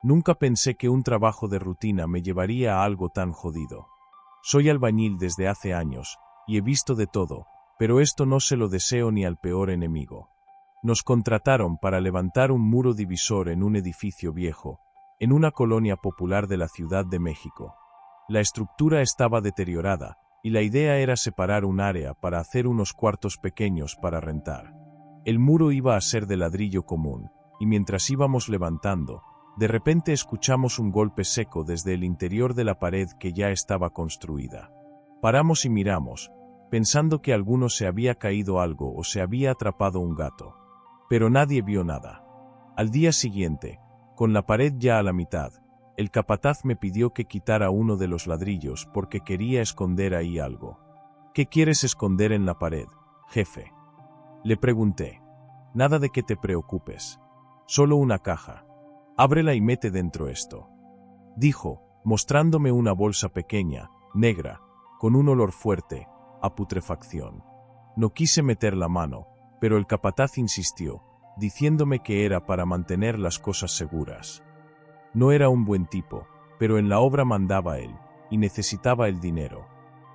Nunca pensé que un trabajo de rutina me llevaría a algo tan jodido. Soy albañil desde hace años, y he visto de todo, pero esto no se lo deseo ni al peor enemigo. Nos contrataron para levantar un muro divisor en un edificio viejo, en una colonia popular de la Ciudad de México. La estructura estaba deteriorada, y la idea era separar un área para hacer unos cuartos pequeños para rentar. El muro iba a ser de ladrillo común, y mientras íbamos levantando, de repente escuchamos un golpe seco desde el interior de la pared que ya estaba construida. Paramos y miramos, pensando que alguno se había caído algo o se había atrapado un gato. Pero nadie vio nada. Al día siguiente, con la pared ya a la mitad, el capataz me pidió que quitara uno de los ladrillos porque quería esconder ahí algo. ¿Qué quieres esconder en la pared, jefe? Le pregunté. Nada de que te preocupes. Solo una caja. Ábrela y mete dentro esto. Dijo, mostrándome una bolsa pequeña, negra, con un olor fuerte, a putrefacción. No quise meter la mano, pero el capataz insistió, diciéndome que era para mantener las cosas seguras. No era un buen tipo, pero en la obra mandaba él, y necesitaba el dinero.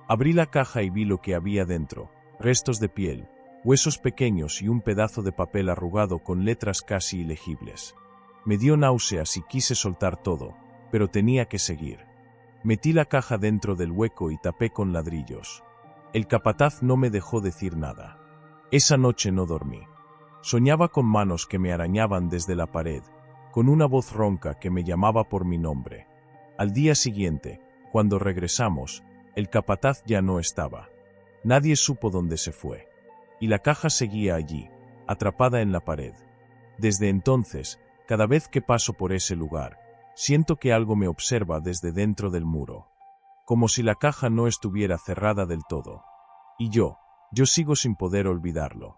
Abrí la caja y vi lo que había dentro, restos de piel, huesos pequeños y un pedazo de papel arrugado con letras casi ilegibles. Me dio náuseas y quise soltar todo, pero tenía que seguir. Metí la caja dentro del hueco y tapé con ladrillos. El capataz no me dejó decir nada. Esa noche no dormí. Soñaba con manos que me arañaban desde la pared, con una voz ronca que me llamaba por mi nombre. Al día siguiente, cuando regresamos, el capataz ya no estaba. Nadie supo dónde se fue. Y la caja seguía allí, atrapada en la pared. Desde entonces, cada vez que paso por ese lugar, siento que algo me observa desde dentro del muro. Como si la caja no estuviera cerrada del todo. Y yo sigo sin poder olvidarlo.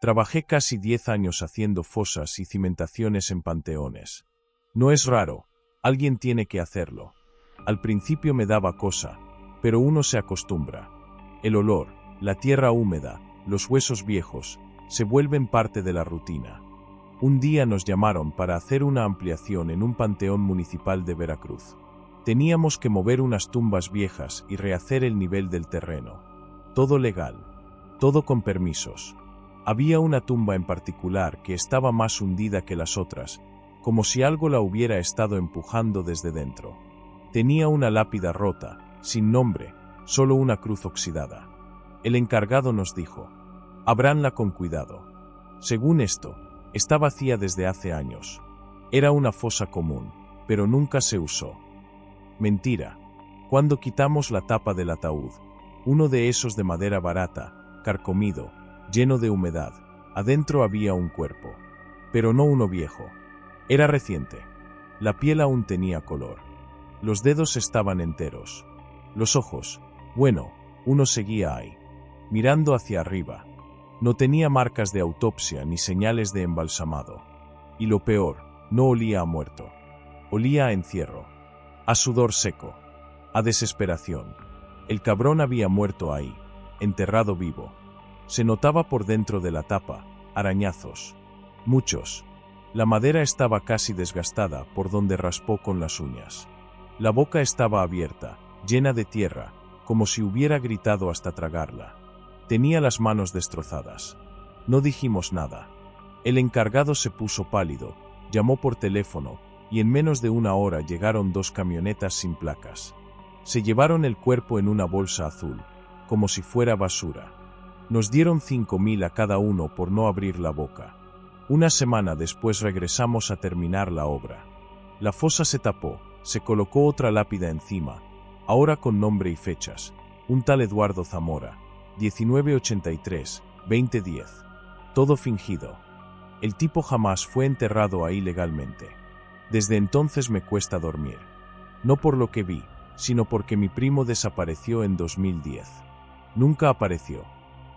Trabajé casi 10 años haciendo fosas y cimentaciones en panteones. No es raro, alguien tiene que hacerlo. Al principio me daba cosa, pero uno se acostumbra. El olor, la tierra húmeda, los huesos viejos, se vuelven parte de la rutina. Un día nos llamaron para hacer una ampliación en un panteón municipal de Veracruz. Teníamos que mover unas tumbas viejas y rehacer el nivel del terreno. Todo legal. Todo con permisos. Había una tumba en particular que estaba más hundida que las otras, como si algo la hubiera estado empujando desde dentro. Tenía una lápida rota, sin nombre, solo una cruz oxidada. El encargado nos dijo: ábranla con cuidado. Según esto, está vacía desde hace años. Era una fosa común, pero nunca se usó. Mentira. Cuando quitamos la tapa del ataúd, uno de esos de madera barata, carcomido, lleno de humedad, adentro había un cuerpo. Pero no uno viejo. Era reciente. La piel aún tenía color. Los dedos estaban enteros. Los ojos, bueno, uno seguía ahí, mirando hacia arriba. No tenía marcas de autopsia ni señales de embalsamado. Y lo peor, no olía a muerto. Olía a encierro, a sudor seco, a desesperación. El cabrón había muerto ahí, enterrado vivo. Se notaba por dentro de la tapa, arañazos. Muchos. La madera estaba casi desgastada por donde raspó con las uñas. La boca estaba abierta, llena de tierra, como si hubiera gritado hasta tragarla. Tenía las manos destrozadas. No dijimos nada. El encargado se puso pálido, llamó por teléfono, y en menos de una hora llegaron 2 camionetas sin placas. Se llevaron el cuerpo en una bolsa azul, como si fuera basura. Nos dieron 5.000 a cada uno por no abrir la boca. Una semana después regresamos a terminar la obra. La fosa se tapó, se colocó otra lápida encima, ahora con nombre y fechas. Un tal Eduardo Zamora, 1983-2010. Todo fingido. El tipo jamás fue enterrado ahí legalmente. Desde entonces me cuesta dormir. No por lo que vi, sino porque mi primo desapareció en 2010. Nunca apareció.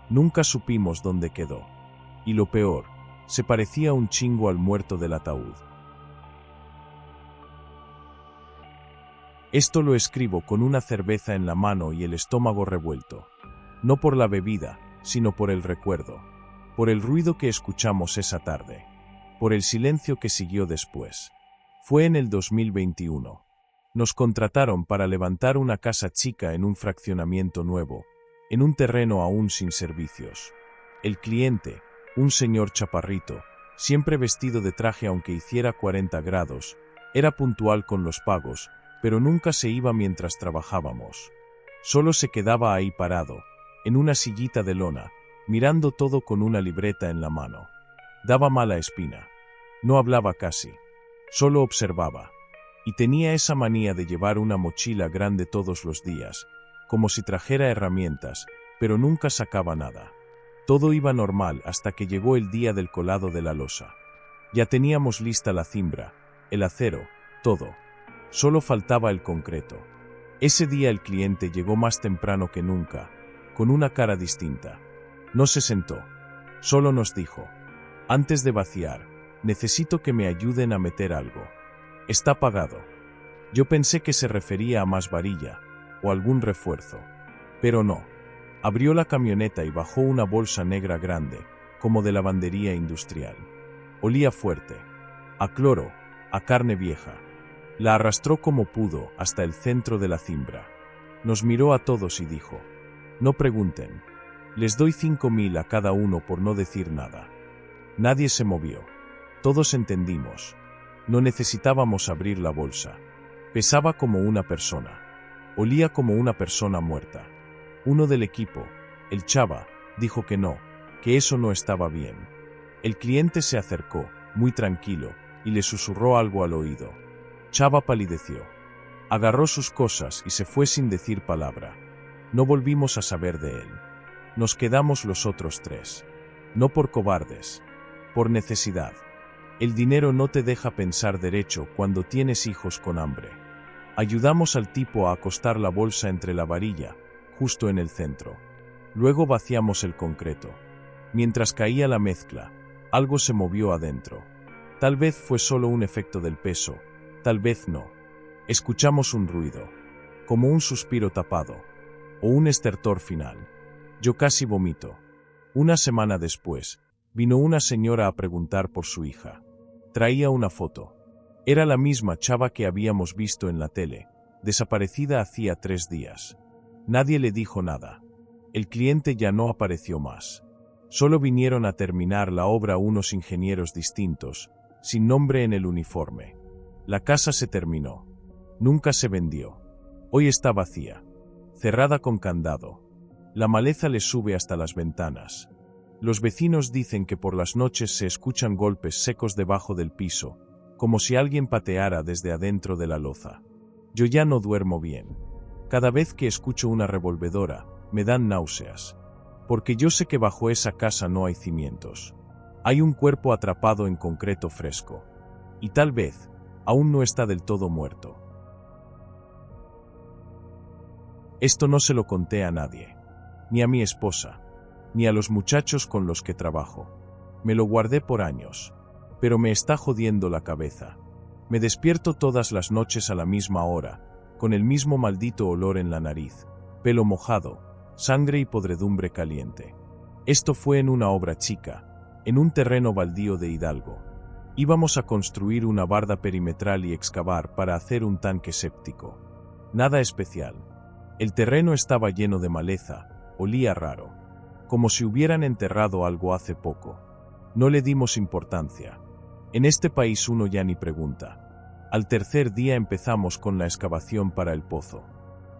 Nunca supimos dónde quedó. Y lo peor, se parecía un chingo al muerto del ataúd. Esto lo escribo con una cerveza en la mano y el estómago revuelto. No por la bebida, sino por el recuerdo. Por el ruido que escuchamos esa tarde. por el silencio que siguió después. Fue en el 2021. Nos contrataron para levantar una casa chica en un fraccionamiento nuevo, en un terreno aún sin servicios. El cliente, un señor chaparrito, siempre vestido de traje aunque hiciera 40 grados, era puntual con los pagos, pero nunca se iba mientras trabajábamos. Solo se quedaba ahí parado, en una sillita de lona, mirando todo con una libreta en la mano. Daba mala espina. No hablaba casi. Solo observaba. Y tenía esa manía de llevar una mochila grande todos los días, como si trajera herramientas, pero nunca sacaba nada. Todo iba normal hasta que llegó el día del colado de la losa. Ya teníamos lista la cimbra, el acero, todo. Solo faltaba el concreto. Ese día el cliente llegó más temprano que nunca, con una cara distinta. No se sentó. Solo nos dijo: antes de vaciar, necesito que me ayuden a meter algo. Está pagado. Yo pensé que se refería a más varilla, o algún refuerzo. Pero no. Abrió la camioneta y bajó una bolsa negra grande, como de lavandería industrial. Olía fuerte. A cloro, a carne vieja. La arrastró como pudo hasta el centro de la cimbra. Nos miró a todos y dijo: no pregunten. Les doy 5.000 a cada uno por no decir nada. Nadie se movió. Todos entendimos. No necesitábamos abrir la bolsa. Pesaba como una persona. Olía como una persona muerta. Uno del equipo, el chava, dijo que no, que eso no estaba bien. El cliente se acercó, muy tranquilo, y le susurró algo al oído. Chava palideció. Agarró sus cosas y se fue sin decir palabra. No volvimos a saber de él. Nos quedamos los otros tres. No por cobardes. Por necesidad. El dinero no te deja pensar derecho cuando tienes hijos con hambre. Ayudamos al tipo a acostar la bolsa entre la varilla, justo en el centro. Luego vaciamos el concreto. Mientras caía la mezcla, algo se movió adentro. Tal vez fue solo un efecto del peso, tal vez no. Escuchamos un ruido, como un suspiro tapado, o un estertor final. Yo casi vomito. Una semana después, vino una señora a preguntar por su hija. Traía una foto. Era la misma chava que habíamos visto en la tele, desaparecida hacía 3 días. Nadie le dijo nada. El cliente ya no apareció más. Solo vinieron a terminar la obra unos ingenieros distintos, sin nombre en el uniforme. La casa se terminó. Nunca se vendió. Hoy está vacía. Cerrada con candado. La maleza le sube hasta las ventanas. Los vecinos dicen que por las noches se escuchan golpes secos debajo del piso, como si alguien pateara desde adentro de la loza. Yo ya no duermo bien. Cada vez que escucho una revolvedora, me dan náuseas. Porque yo sé que bajo esa casa no hay cimientos. Hay un cuerpo atrapado en concreto fresco. Y tal vez, aún no está del todo muerto. Esto no se lo conté a nadie. Ni a mi esposa. Ni a los muchachos con los que trabajo. Me lo guardé por años. Pero me está jodiendo la cabeza. Me despierto todas las noches a la misma hora, con el mismo maldito olor en la nariz, pelo mojado, sangre y podredumbre caliente. Esto fue en una obra chica, en un terreno baldío de Hidalgo. Íbamos a construir una barda perimetral y excavar para hacer un tanque séptico. Nada especial. El terreno estaba lleno de maleza, olía raro. Como si hubieran enterrado algo hace poco. No le dimos importancia. En este país uno ya ni pregunta. Al tercer día empezamos con la excavación para el pozo.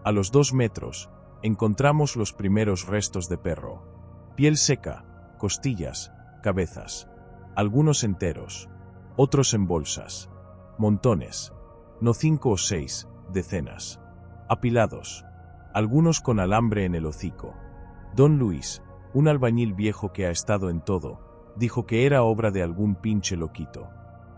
A los 2 metros, encontramos los primeros restos de perro. Piel seca, costillas, cabezas. Algunos enteros. Otros en bolsas. Montones. No 5 o 6, decenas. Apilados. Algunos con alambre en el hocico. Don Luis, un albañil viejo que ha estado en todo, dijo que era obra de algún pinche loquito.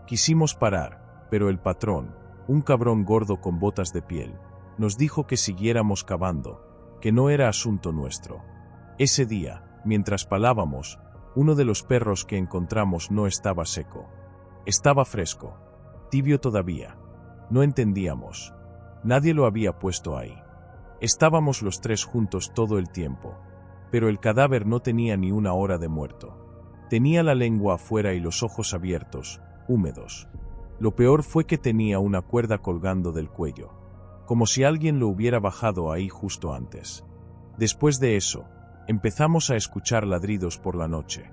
Quisimos parar, pero el patrón, un cabrón gordo con botas de piel, nos dijo que siguiéramos cavando, que no era asunto nuestro. Ese día, mientras palábamos, uno de los perros que encontramos no estaba seco. Estaba fresco, tibio todavía. No entendíamos. Nadie lo había puesto ahí. Estábamos los 3 juntos todo el tiempo, pero el cadáver no tenía ni 1 hora de muerto. Tenía la lengua afuera y los ojos abiertos, húmedos. Lo peor fue que tenía una cuerda colgando del cuello, como si alguien lo hubiera bajado ahí justo antes. Después de eso, empezamos a escuchar ladridos por la noche.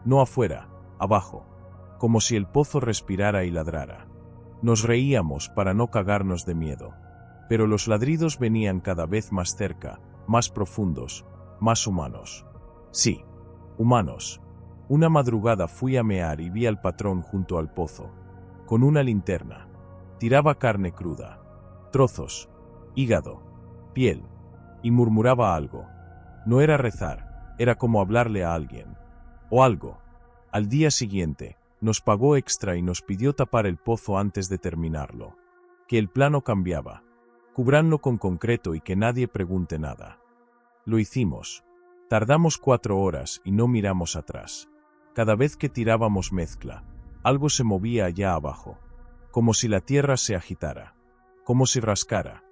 No afuera, abajo, como si el pozo respirara y ladrara. Nos reíamos para no cagarnos de miedo, pero los ladridos venían cada vez más cerca, más profundos, más humanos. Sí, humanos. Una madrugada fui a mear y vi al patrón junto al pozo, con una linterna. Tiraba carne cruda, trozos, hígado, piel, y murmuraba algo. No era rezar, era como hablarle a alguien. O algo. Al día siguiente, nos pagó extra y nos pidió tapar el pozo antes de terminarlo. Que el plano cambiaba. Cubranlo con concreto y que nadie pregunte nada. Lo hicimos. Tardamos 4 horas y no miramos atrás. Cada vez que tirábamos mezcla, algo se movía allá abajo. Como si la tierra se agitara. Como si rascara.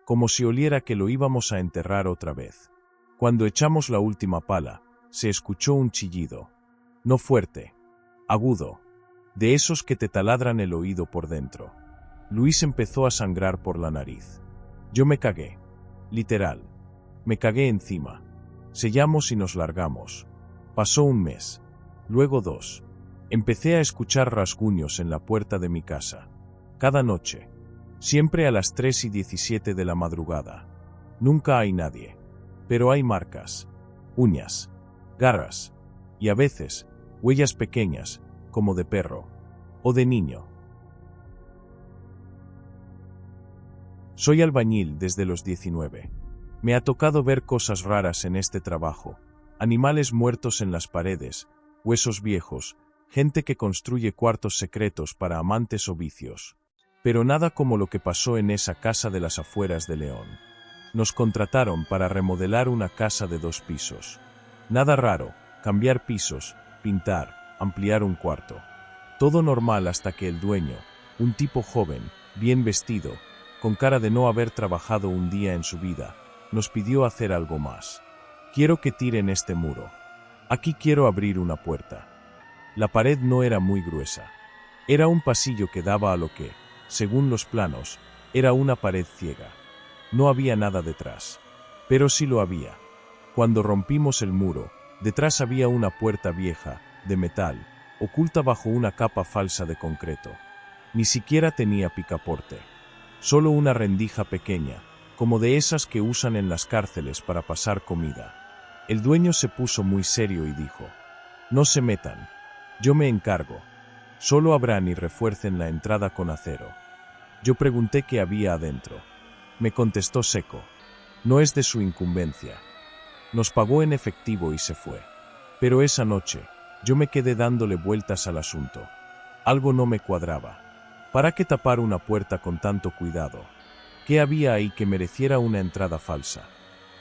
Como si oliera que lo íbamos a enterrar otra vez. Cuando echamos la última pala, se escuchó un chillido. No fuerte. Agudo. De esos que te taladran el oído por dentro. Luis empezó a sangrar por la nariz. Yo me cagué. Literal. Me cagué encima. Sellamos y nos largamos. Pasó un mes. Luego 2. Empecé a escuchar rasguños en la puerta de mi casa. Cada noche. Siempre a las 3:17 de la madrugada. Nunca hay nadie. Pero hay marcas. Uñas. Garras. Y a veces, huellas pequeñas, como de perro. O de niño. Soy albañil desde los 19. Me ha tocado ver cosas raras en este trabajo. Animales muertos en las paredes, huesos viejos, gente que construye cuartos secretos para amantes o vicios. Pero nada como lo que pasó en esa casa de las afueras de León. Nos contrataron para remodelar una casa de 2 pisos. Nada raro, cambiar pisos, pintar, ampliar un cuarto. Todo normal hasta que el dueño, un tipo joven, bien vestido, con cara de no haber trabajado un día en su vida, nos pidió hacer algo más. Quiero que tiren este muro. Aquí quiero abrir una puerta. La pared no era muy gruesa. Era un pasillo que daba a lo que, según los planos, era una pared ciega. No había nada detrás. Pero sí lo había. Cuando rompimos el muro, detrás había una puerta vieja, de metal, oculta bajo una capa falsa de concreto. Ni siquiera tenía picaporte. Solo una rendija pequeña, como de esas que usan en las cárceles para pasar comida. El dueño se puso muy serio y dijo: «No se metan. Yo me encargo. Solo abran y refuercen la entrada con acero». Yo pregunté qué había adentro. Me contestó seco: «No es de su incumbencia». Nos pagó en efectivo y se fue. Pero esa noche, yo me quedé dándole vueltas al asunto. Algo no me cuadraba. ¿Para qué tapar una puerta con tanto cuidado? ¿Qué había ahí que mereciera una entrada falsa?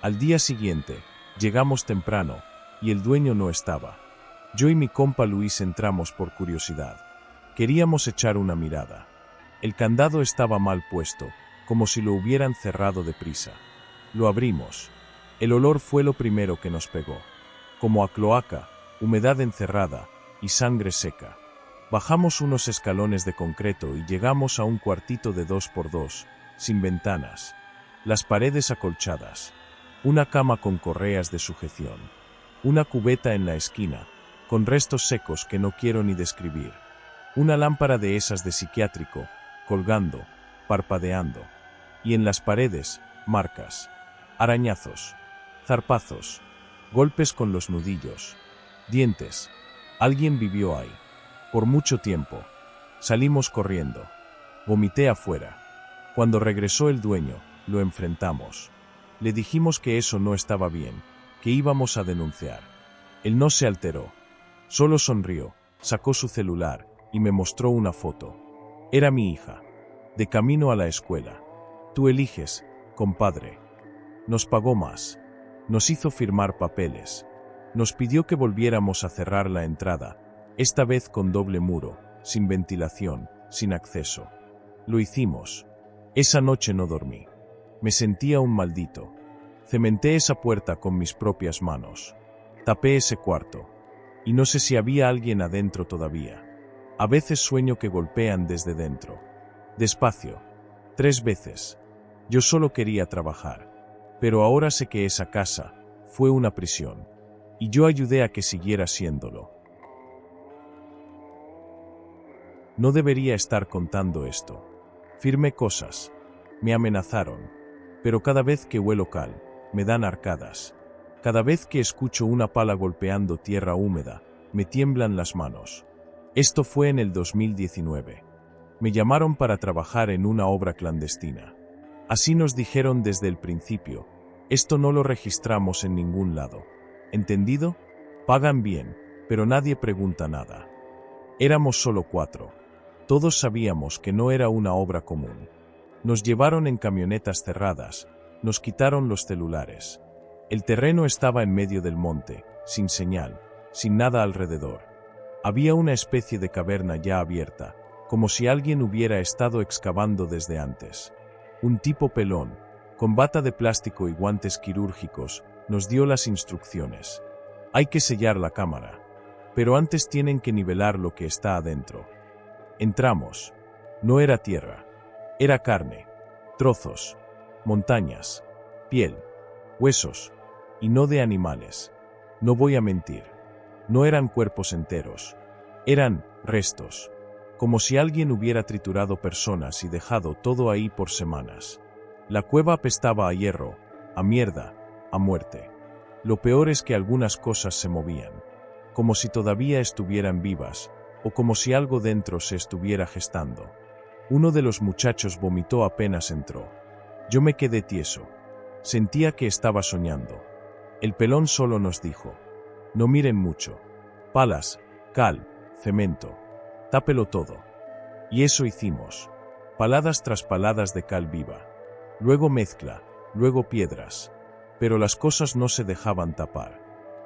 Al día siguiente, llegamos temprano, y el dueño no estaba. Yo y mi compa Luis entramos por curiosidad. Queríamos echar una mirada. El candado estaba mal puesto, como si lo hubieran cerrado deprisa. Lo abrimos. El olor fue lo primero que nos pegó. Como a cloaca, humedad encerrada y sangre seca. Bajamos unos escalones de concreto y llegamos a un cuartito de 2x2, sin ventanas. Las paredes acolchadas. Una cama con correas de sujeción. Una cubeta en la esquina, con restos secos que no quiero ni describir. Una lámpara de esas de psiquiátrico, colgando, parpadeando. Y en las paredes, marcas. Arañazos. Zarpazos. Golpes con los nudillos. Dientes. Alguien vivió ahí. Por mucho tiempo. Salimos corriendo. Vomité afuera. Cuando regresó el dueño, lo enfrentamos. Le dijimos que eso no estaba bien, que íbamos a denunciar. Él no se alteró. Solo sonrió, sacó su celular y me mostró una foto. Era mi hija. De camino a la escuela. Tú eliges, compadre. Nos pagó más. Nos hizo firmar papeles. Nos pidió que volviéramos a cerrar la entrada, esta vez con doble muro, sin ventilación, sin acceso. Lo hicimos. Esa noche no dormí. Me sentía un maldito. Cementé esa puerta con mis propias manos. Tapé ese cuarto. y no sé si había alguien adentro todavía. A veces sueño que golpean desde dentro. Despacio. 3 veces. Yo solo quería trabajar. Pero ahora sé que esa casa fue una prisión. Y yo ayudé a que siguiera siéndolo. No debería estar contando esto. Firmé cosas. Me amenazaron. Pero cada vez que huelo cal, me dan arcadas. Cada vez que escucho una pala golpeando tierra húmeda, me tiemblan las manos. Esto fue en el 2019. Me llamaron para trabajar en una obra clandestina. Así nos dijeron desde el principio. Esto no lo registramos en ningún lado. ¿Entendido? Pagan bien, pero nadie pregunta nada. Éramos solo 4. Todos sabíamos que no era una obra común. Nos llevaron en camionetas cerradas, nos quitaron los celulares. El terreno estaba en medio del monte, sin señal, sin nada alrededor. Había una especie de caverna ya abierta, como si alguien hubiera estado excavando desde antes. Un tipo pelón, con bata de plástico y guantes quirúrgicos, nos dio las instrucciones. Hay que sellar la cámara, pero antes tienen que nivelar lo que está adentro. Entramos. No era tierra. Era carne, trozos, montañas, piel, huesos, y no de animales. No voy a mentir. No eran cuerpos enteros. Eran restos. Como si alguien hubiera triturado personas y dejado todo ahí por semanas. La cueva apestaba a hierro, a mierda, a muerte. Lo peor es que algunas cosas se movían. Como si todavía estuvieran vivas, o como si algo dentro se estuviera gestando. Uno de los muchachos vomitó apenas entró. Yo me quedé tieso. Sentía que estaba soñando. El pelón solo nos dijo: no miren mucho. Palas, cal, cemento. Tápelo todo. Y eso hicimos. Paladas tras paladas de cal viva. Luego mezcla, luego piedras. Pero las cosas no se dejaban tapar.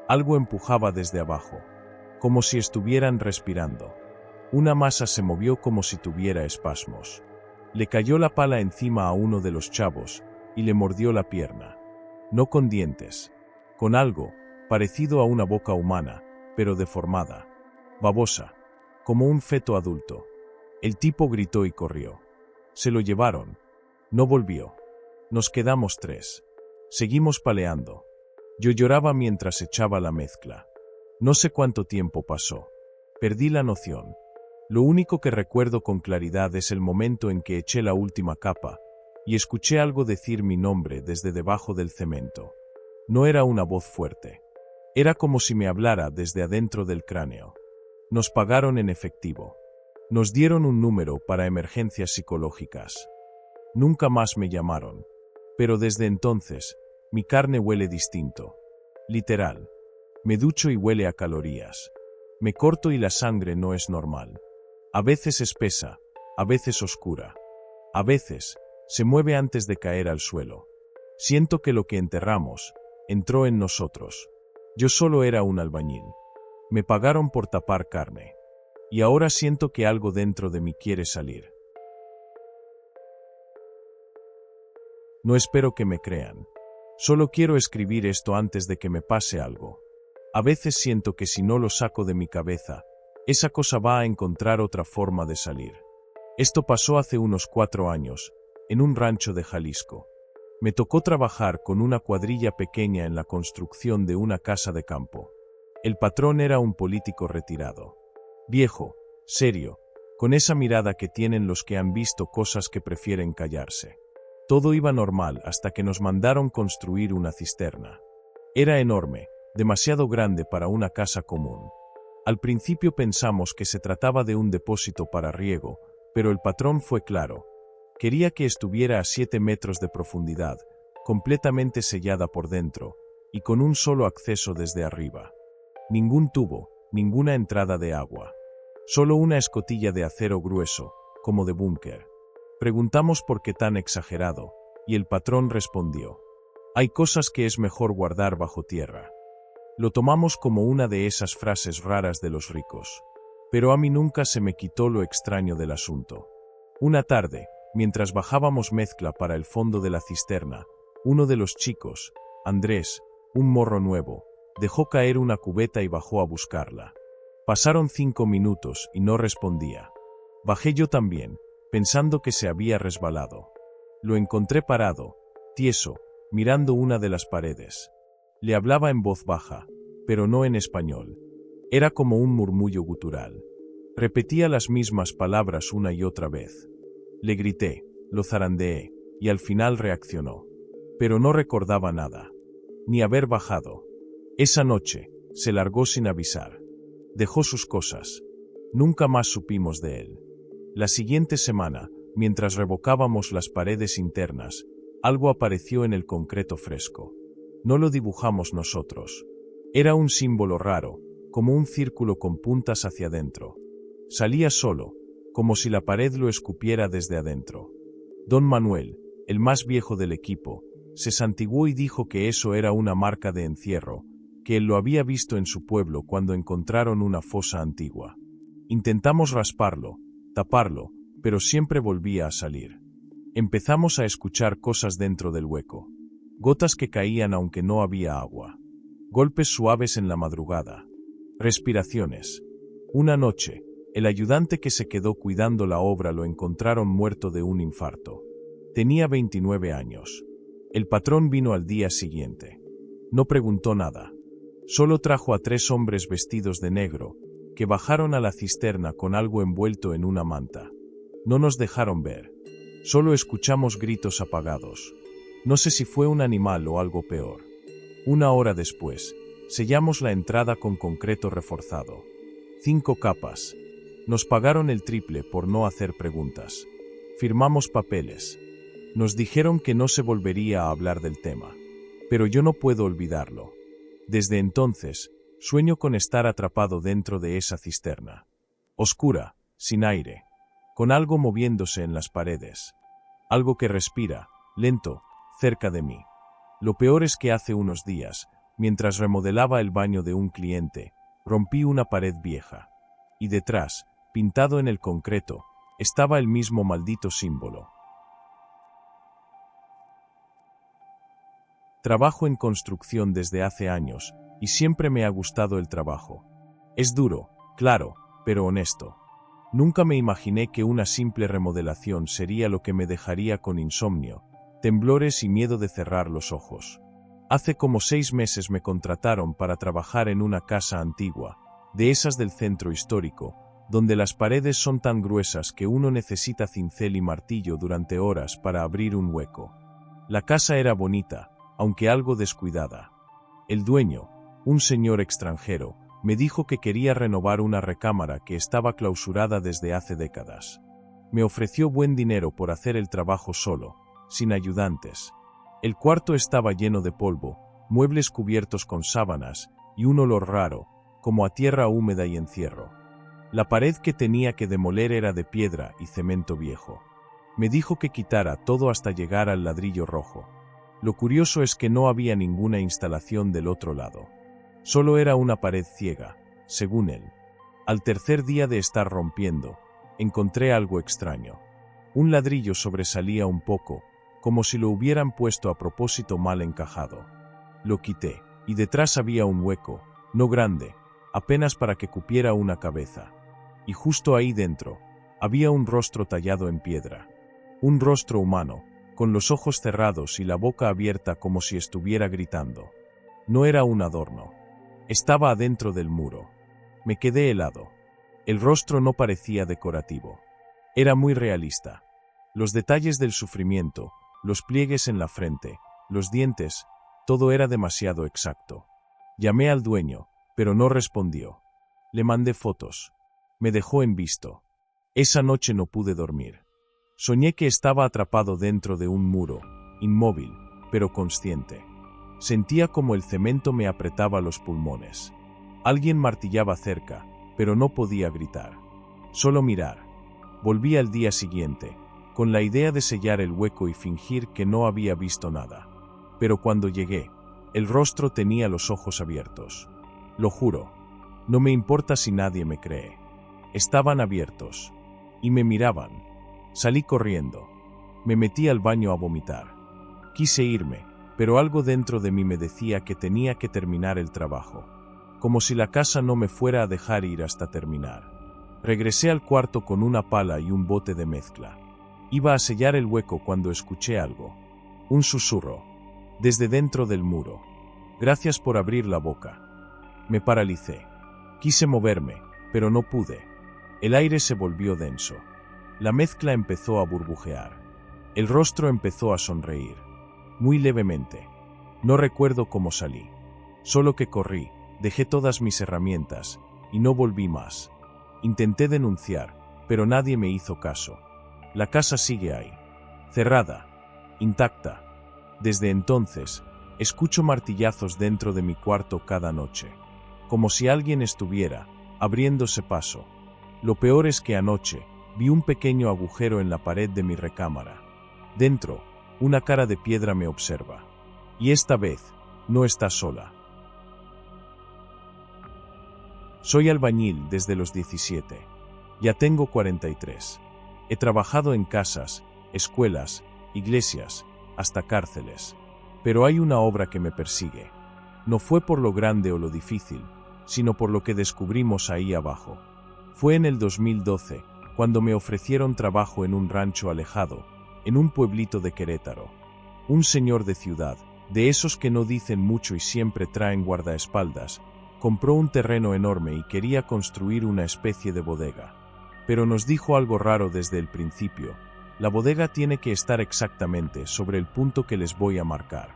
Algo empujaba desde abajo. Como si estuvieran respirando. Una masa se movió como si tuviera espasmos. Le cayó la pala encima a uno de los chavos, y le mordió la pierna. No con dientes. Con algo, parecido a una boca humana, pero deformada. Babosa. Como un feto adulto. El tipo gritó y corrió. Se lo llevaron. No volvió. Nos quedamos 3. Seguimos paleando. Yo lloraba mientras echaba la mezcla. No sé cuánto tiempo pasó. Perdí la noción. Lo único que recuerdo con claridad es el momento en que eché la última capa, y escuché algo decir mi nombre desde debajo del cemento. No era una voz fuerte. Era como si me hablara desde adentro del cráneo. Nos pagaron en efectivo. Nos dieron un número para emergencias psicológicas. Nunca más me llamaron. Pero desde entonces, mi carne huele distinto. Literal. Me ducho y huele a calorías. Me corto y la sangre no es normal. A veces espesa, a veces oscura. A veces, se mueve antes de caer al suelo. Siento que lo que enterramos, entró en nosotros. Yo solo era un albañil. Me pagaron por tapar carne. Y ahora siento que algo dentro de mí quiere salir. No espero que me crean. Solo quiero escribir esto antes de que me pase algo. A veces siento que si no lo saco de mi cabeza, esa cosa va a encontrar otra forma de salir. Esto pasó hace unos 4 años, en un rancho de Jalisco. Me tocó trabajar con una cuadrilla pequeña en la construcción de una casa de campo. El patrón era un político retirado. Viejo, serio, con esa mirada que tienen los que han visto cosas que prefieren callarse. Todo iba normal hasta que nos mandaron construir una cisterna. Era enorme, demasiado grande para una casa común. Al principio pensamos que se trataba de un depósito para riego, pero el patrón fue claro. Quería que estuviera a 7 metros de profundidad, completamente sellada por dentro, y con un solo acceso desde arriba. Ningún tubo, ninguna entrada de agua. Solo una escotilla de acero grueso, como de búnker. Preguntamos por qué tan exagerado, y el patrón respondió: hay cosas que es mejor guardar bajo tierra. Lo tomamos como una de esas frases raras de los ricos. Pero a mí nunca se me quitó lo extraño del asunto. Una tarde, mientras bajábamos mezcla para el fondo de la cisterna, uno de los chicos, Andrés, un morro nuevo, Dejó caer una cubeta y bajó a buscarla. Pasaron 5 minutos y no respondía. Bajé yo también, pensando que se había resbalado. Lo encontré parado, tieso, mirando una de las paredes. Le hablaba en voz baja, pero no en español. Era como un murmullo gutural. Repetía las mismas palabras una y otra vez. Le grité, lo zarandeé, y al final reaccionó. Pero no recordaba nada. Ni haber bajado. Esa noche, se largó sin avisar. Dejó sus cosas. Nunca más supimos de él. La siguiente semana, mientras revocábamos las paredes internas, algo apareció en el concreto fresco. No lo dibujamos nosotros. Era un símbolo raro, como un círculo con puntas hacia adentro. Salía solo, como si la pared lo escupiera desde adentro. Don Manuel, el más viejo del equipo, se santiguó y dijo que eso era una marca de encierro, que él lo había visto en su pueblo cuando encontraron una fosa antigua. Intentamos rasparlo, taparlo, pero siempre volvía a salir. Empezamos a escuchar cosas dentro del hueco. Gotas que caían aunque no había agua. Golpes suaves en la madrugada. Respiraciones. Una noche, el ayudante que se quedó cuidando la obra lo encontraron muerto de un infarto. Tenía 29 años. El patrón vino al día siguiente. No preguntó nada. Solo trajo a 3 hombres vestidos de negro, que bajaron a la cisterna con algo envuelto en una manta. No nos dejaron ver. Solo escuchamos gritos apagados. No sé si fue un animal o algo peor. 1 hora después, sellamos la entrada con concreto reforzado. 5 capas. Nos pagaron el triple por no hacer preguntas. Firmamos papeles. Nos dijeron que no se volvería a hablar del tema. Pero yo no puedo olvidarlo. Desde entonces, sueño con estar atrapado dentro de esa cisterna. Oscura, sin aire, con algo moviéndose en las paredes. Algo que respira, lento, cerca de mí. Lo peor es que hace unos días, mientras remodelaba el baño de un cliente, rompí una pared vieja. Y detrás, pintado en el concreto, estaba el mismo maldito símbolo. Trabajo en construcción desde hace años, y siempre me ha gustado el trabajo. Es duro, claro, pero honesto. Nunca me imaginé que una simple remodelación sería lo que me dejaría con insomnio, temblores y miedo de cerrar los ojos. Hace como 6 meses me contrataron para trabajar en una casa antigua, de esas del centro histórico, donde las paredes son tan gruesas que uno necesita cincel y martillo durante horas para abrir un hueco. La casa era bonita, aunque algo descuidada. El dueño, un señor extranjero, me dijo que quería renovar una recámara que estaba clausurada desde hace décadas. Me ofreció buen dinero por hacer el trabajo solo, sin ayudantes. El cuarto estaba lleno de polvo, muebles cubiertos con sábanas, y un olor raro, como a tierra húmeda y encierro. La pared que tenía que demoler era de piedra y cemento viejo. Me dijo que quitara todo hasta llegar al ladrillo rojo. Lo curioso es que no había ninguna instalación del otro lado. Solo era una pared ciega, según él. Al tercer día de estar rompiendo, encontré algo extraño. Un ladrillo sobresalía un poco, como si lo hubieran puesto a propósito mal encajado. Lo quité, y detrás había un hueco, no grande, apenas para que cupiera una cabeza. Y justo ahí dentro, había un rostro tallado en piedra. Un rostro humano, con los ojos cerrados y la boca abierta como si estuviera gritando. No era un adorno. Estaba adentro del muro. Me quedé helado. El rostro no parecía decorativo. Era muy realista. Los detalles del sufrimiento, los pliegues en la frente, los dientes, todo era demasiado exacto. Llamé al dueño, pero no respondió. Le mandé fotos. Me dejó en visto. Esa noche no pude dormir. Soñé que estaba atrapado dentro de un muro, inmóvil, pero consciente. Sentía como el cemento me apretaba los pulmones. Alguien martillaba cerca, pero no podía gritar. Solo mirar. Volví al día siguiente, con la idea de sellar el hueco y fingir que no había visto nada. Pero cuando llegué, el rostro tenía los ojos abiertos. Lo juro. No me importa si nadie me cree. Estaban abiertos. Y me miraban. Salí corriendo. Me metí al baño a vomitar. Quise irme, pero algo dentro de mí me decía que tenía que terminar el trabajo. Como si la casa no me fuera a dejar ir hasta terminar. Regresé al cuarto con una pala y un bote de mezcla. Iba a sellar el hueco cuando escuché algo. Un susurro. Desde dentro del muro. Gracias por abrir la boca. Me paralicé. Quise moverme, pero no pude. El aire se volvió denso. La mezcla empezó a burbujear. El rostro empezó a sonreír. Muy levemente. No recuerdo cómo salí. Solo que corrí, dejé todas mis herramientas, y no volví más. Intenté denunciar, pero nadie me hizo caso. La casa sigue ahí. Cerrada. Intacta. Desde entonces, escucho martillazos dentro de mi cuarto cada noche. Como si alguien estuviera abriéndose paso. Lo peor es que anoche vi un pequeño agujero en la pared de mi recámara. Dentro, una cara de piedra me observa. Y esta vez, no está sola. Soy albañil desde los 17. Ya tengo 43. He trabajado en casas, escuelas, iglesias, hasta cárceles. Pero hay una obra que me persigue. No fue por lo grande o lo difícil, sino por lo que descubrimos ahí abajo. Fue en el 2012, cuando me ofrecieron trabajo en un rancho alejado, en un pueblito de Querétaro. Un señor de ciudad, de esos que no dicen mucho y siempre traen guardaespaldas, compró un terreno enorme y quería construir una especie de bodega. Pero nos dijo algo raro desde el principio: la bodega tiene que estar exactamente sobre el punto que les voy a marcar.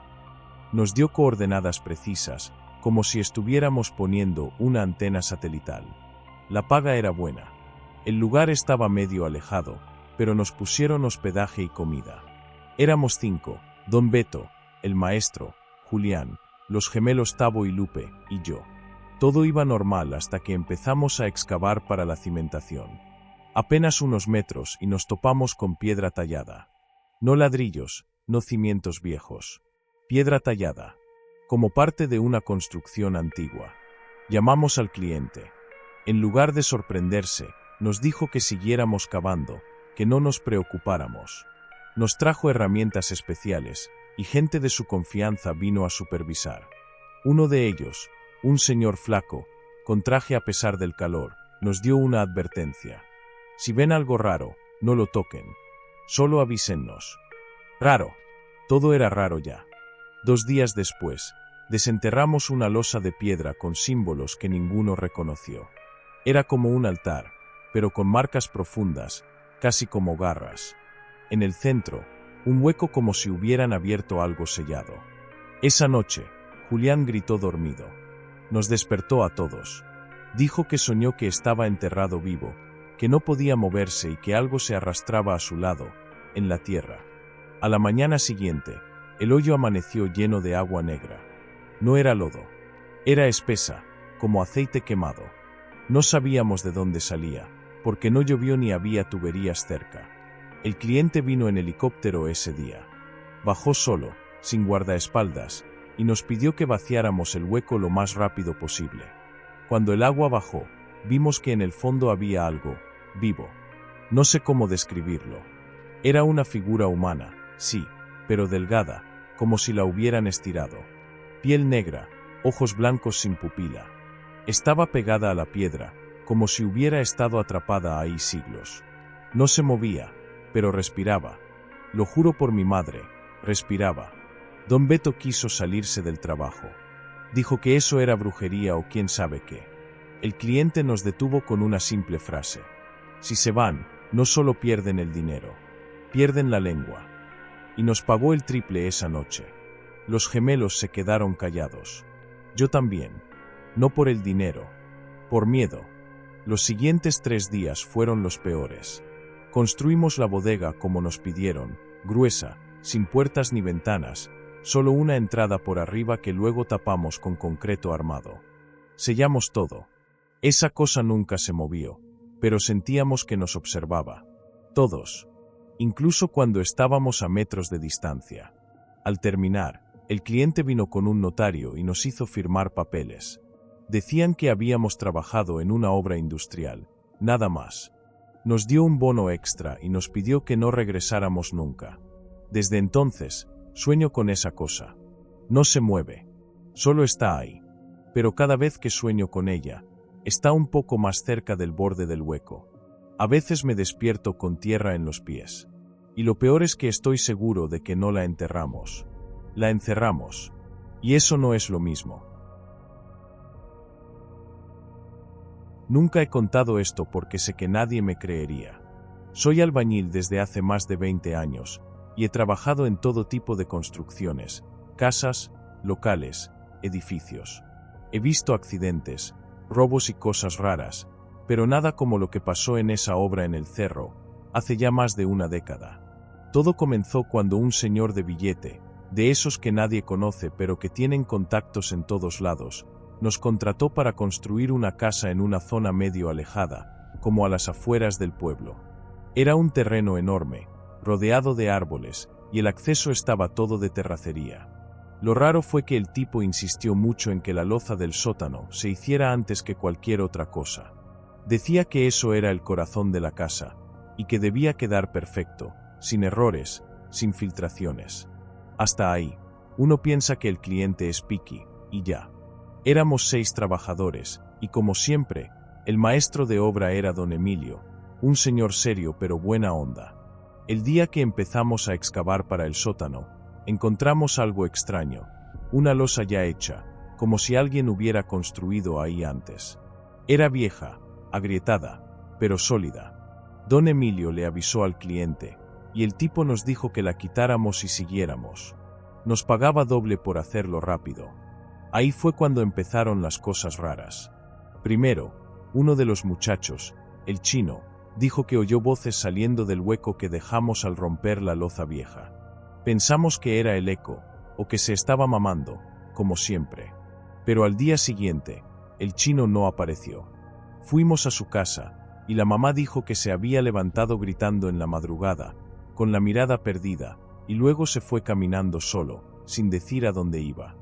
Nos dio coordenadas precisas, como si estuviéramos poniendo una antena satelital. La paga era buena. El lugar estaba medio alejado, pero nos pusieron hospedaje y comida. Éramos 5, don Beto, el maestro, Julián, los gemelos Tavo y Lupe, y yo. Todo iba normal hasta que empezamos a excavar para la cimentación. Apenas unos metros y nos topamos con piedra tallada. No ladrillos, no cimientos viejos. Piedra tallada. Como parte de una construcción antigua. Llamamos al cliente. En lugar de sorprenderse, nos dijo que siguiéramos cavando, que no nos preocupáramos. Nos trajo herramientas especiales, y gente de su confianza vino a supervisar. Uno de ellos, un señor flaco, con traje a pesar del calor, nos dio una advertencia. Si ven algo raro, no lo toquen. Solo avísennos. Raro. Todo era raro ya. 2 días después, desenterramos una losa de piedra con símbolos que ninguno reconoció. Era como un altar, pero con marcas profundas, casi como garras. En el centro, un hueco como si hubieran abierto algo sellado. Esa noche, Julián gritó dormido. Nos despertó a todos. Dijo que soñó que estaba enterrado vivo, que no podía moverse y que algo se arrastraba a su lado, en la tierra. A la mañana siguiente, el hoyo amaneció lleno de agua negra. No era lodo. Era espesa, como aceite quemado. No sabíamos de dónde salía, porque no llovió ni había tuberías cerca. El cliente vino en helicóptero ese día. Bajó solo, sin guardaespaldas, y nos pidió que vaciáramos el hueco lo más rápido posible. Cuando el agua bajó, vimos que en el fondo había algo, vivo. No sé cómo describirlo. Era una figura humana, sí, pero delgada, como si la hubieran estirado. Piel negra, ojos blancos sin pupila. Estaba pegada a la piedra, como si hubiera estado atrapada ahí siglos. No se movía, pero respiraba. Lo juro por mi madre, respiraba. Don Beto quiso salirse del trabajo. Dijo que eso era brujería o quién sabe qué. El cliente nos detuvo con una simple frase. Si se van, no solo pierden el dinero, pierden la lengua. Y nos pagó el triple esa noche. Los gemelos se quedaron callados. Yo también. No por el dinero, por miedo. Los siguientes 3 días fueron los peores. Construimos la bodega como nos pidieron, gruesa, sin puertas ni ventanas, solo una entrada por arriba que luego tapamos con concreto armado. Sellamos todo. Esa cosa nunca se movió, pero sentíamos que nos observaba. Todos. Incluso cuando estábamos a metros de distancia. Al terminar, el cliente vino con un notario y nos hizo firmar papeles. Decían que habíamos trabajado en una obra industrial, nada más. Nos dio un bono extra y nos pidió que no regresáramos nunca. Desde entonces, sueño con esa cosa. No se mueve. Solo está ahí. Pero cada vez que sueño con ella, está un poco más cerca del borde del hueco. A veces me despierto con tierra en los pies. Y lo peor es que estoy seguro de que no la enterramos. La encerramos. Y eso no es lo mismo. Nunca he contado esto porque sé que nadie me creería. Soy albañil desde hace más de 20 años, y he trabajado en todo tipo de construcciones, casas, locales, edificios. He visto accidentes, robos y cosas raras, pero nada como lo que pasó en esa obra en el cerro, hace ya más de una década. Todo comenzó cuando un señor de billete, de esos que nadie conoce pero que tienen contactos en todos lados, nos contrató para construir una casa en una zona medio alejada, como a las afueras del pueblo. Era un terreno enorme, rodeado de árboles, y el acceso estaba todo de terracería. Lo raro fue que el tipo insistió mucho en que la loza del sótano se hiciera antes que cualquier otra cosa. Decía que eso era el corazón de la casa, y que debía quedar perfecto, sin errores, sin filtraciones. Hasta ahí, uno piensa que el cliente es picky, y ya. Éramos 6 trabajadores, y como siempre, el maestro de obra era don Emilio, un señor serio pero buena onda. El día que empezamos a excavar para el sótano, encontramos algo extraño, una losa ya hecha, como si alguien hubiera construido ahí antes. Era vieja, agrietada, pero sólida. Don Emilio le avisó al cliente, y el tipo nos dijo que la quitáramos y siguiéramos. Nos pagaba doble por hacerlo rápido. Ahí fue cuando empezaron las cosas raras. Primero, uno de los muchachos, el chino, dijo que oyó voces saliendo del hueco que dejamos al romper la loza vieja. Pensamos que era el eco, o que se estaba mamando, como siempre. Pero al día siguiente, el chino no apareció. Fuimos a su casa, y la mamá dijo que se había levantado gritando en la madrugada, con la mirada perdida, y luego se fue caminando solo, sin decir a dónde iba.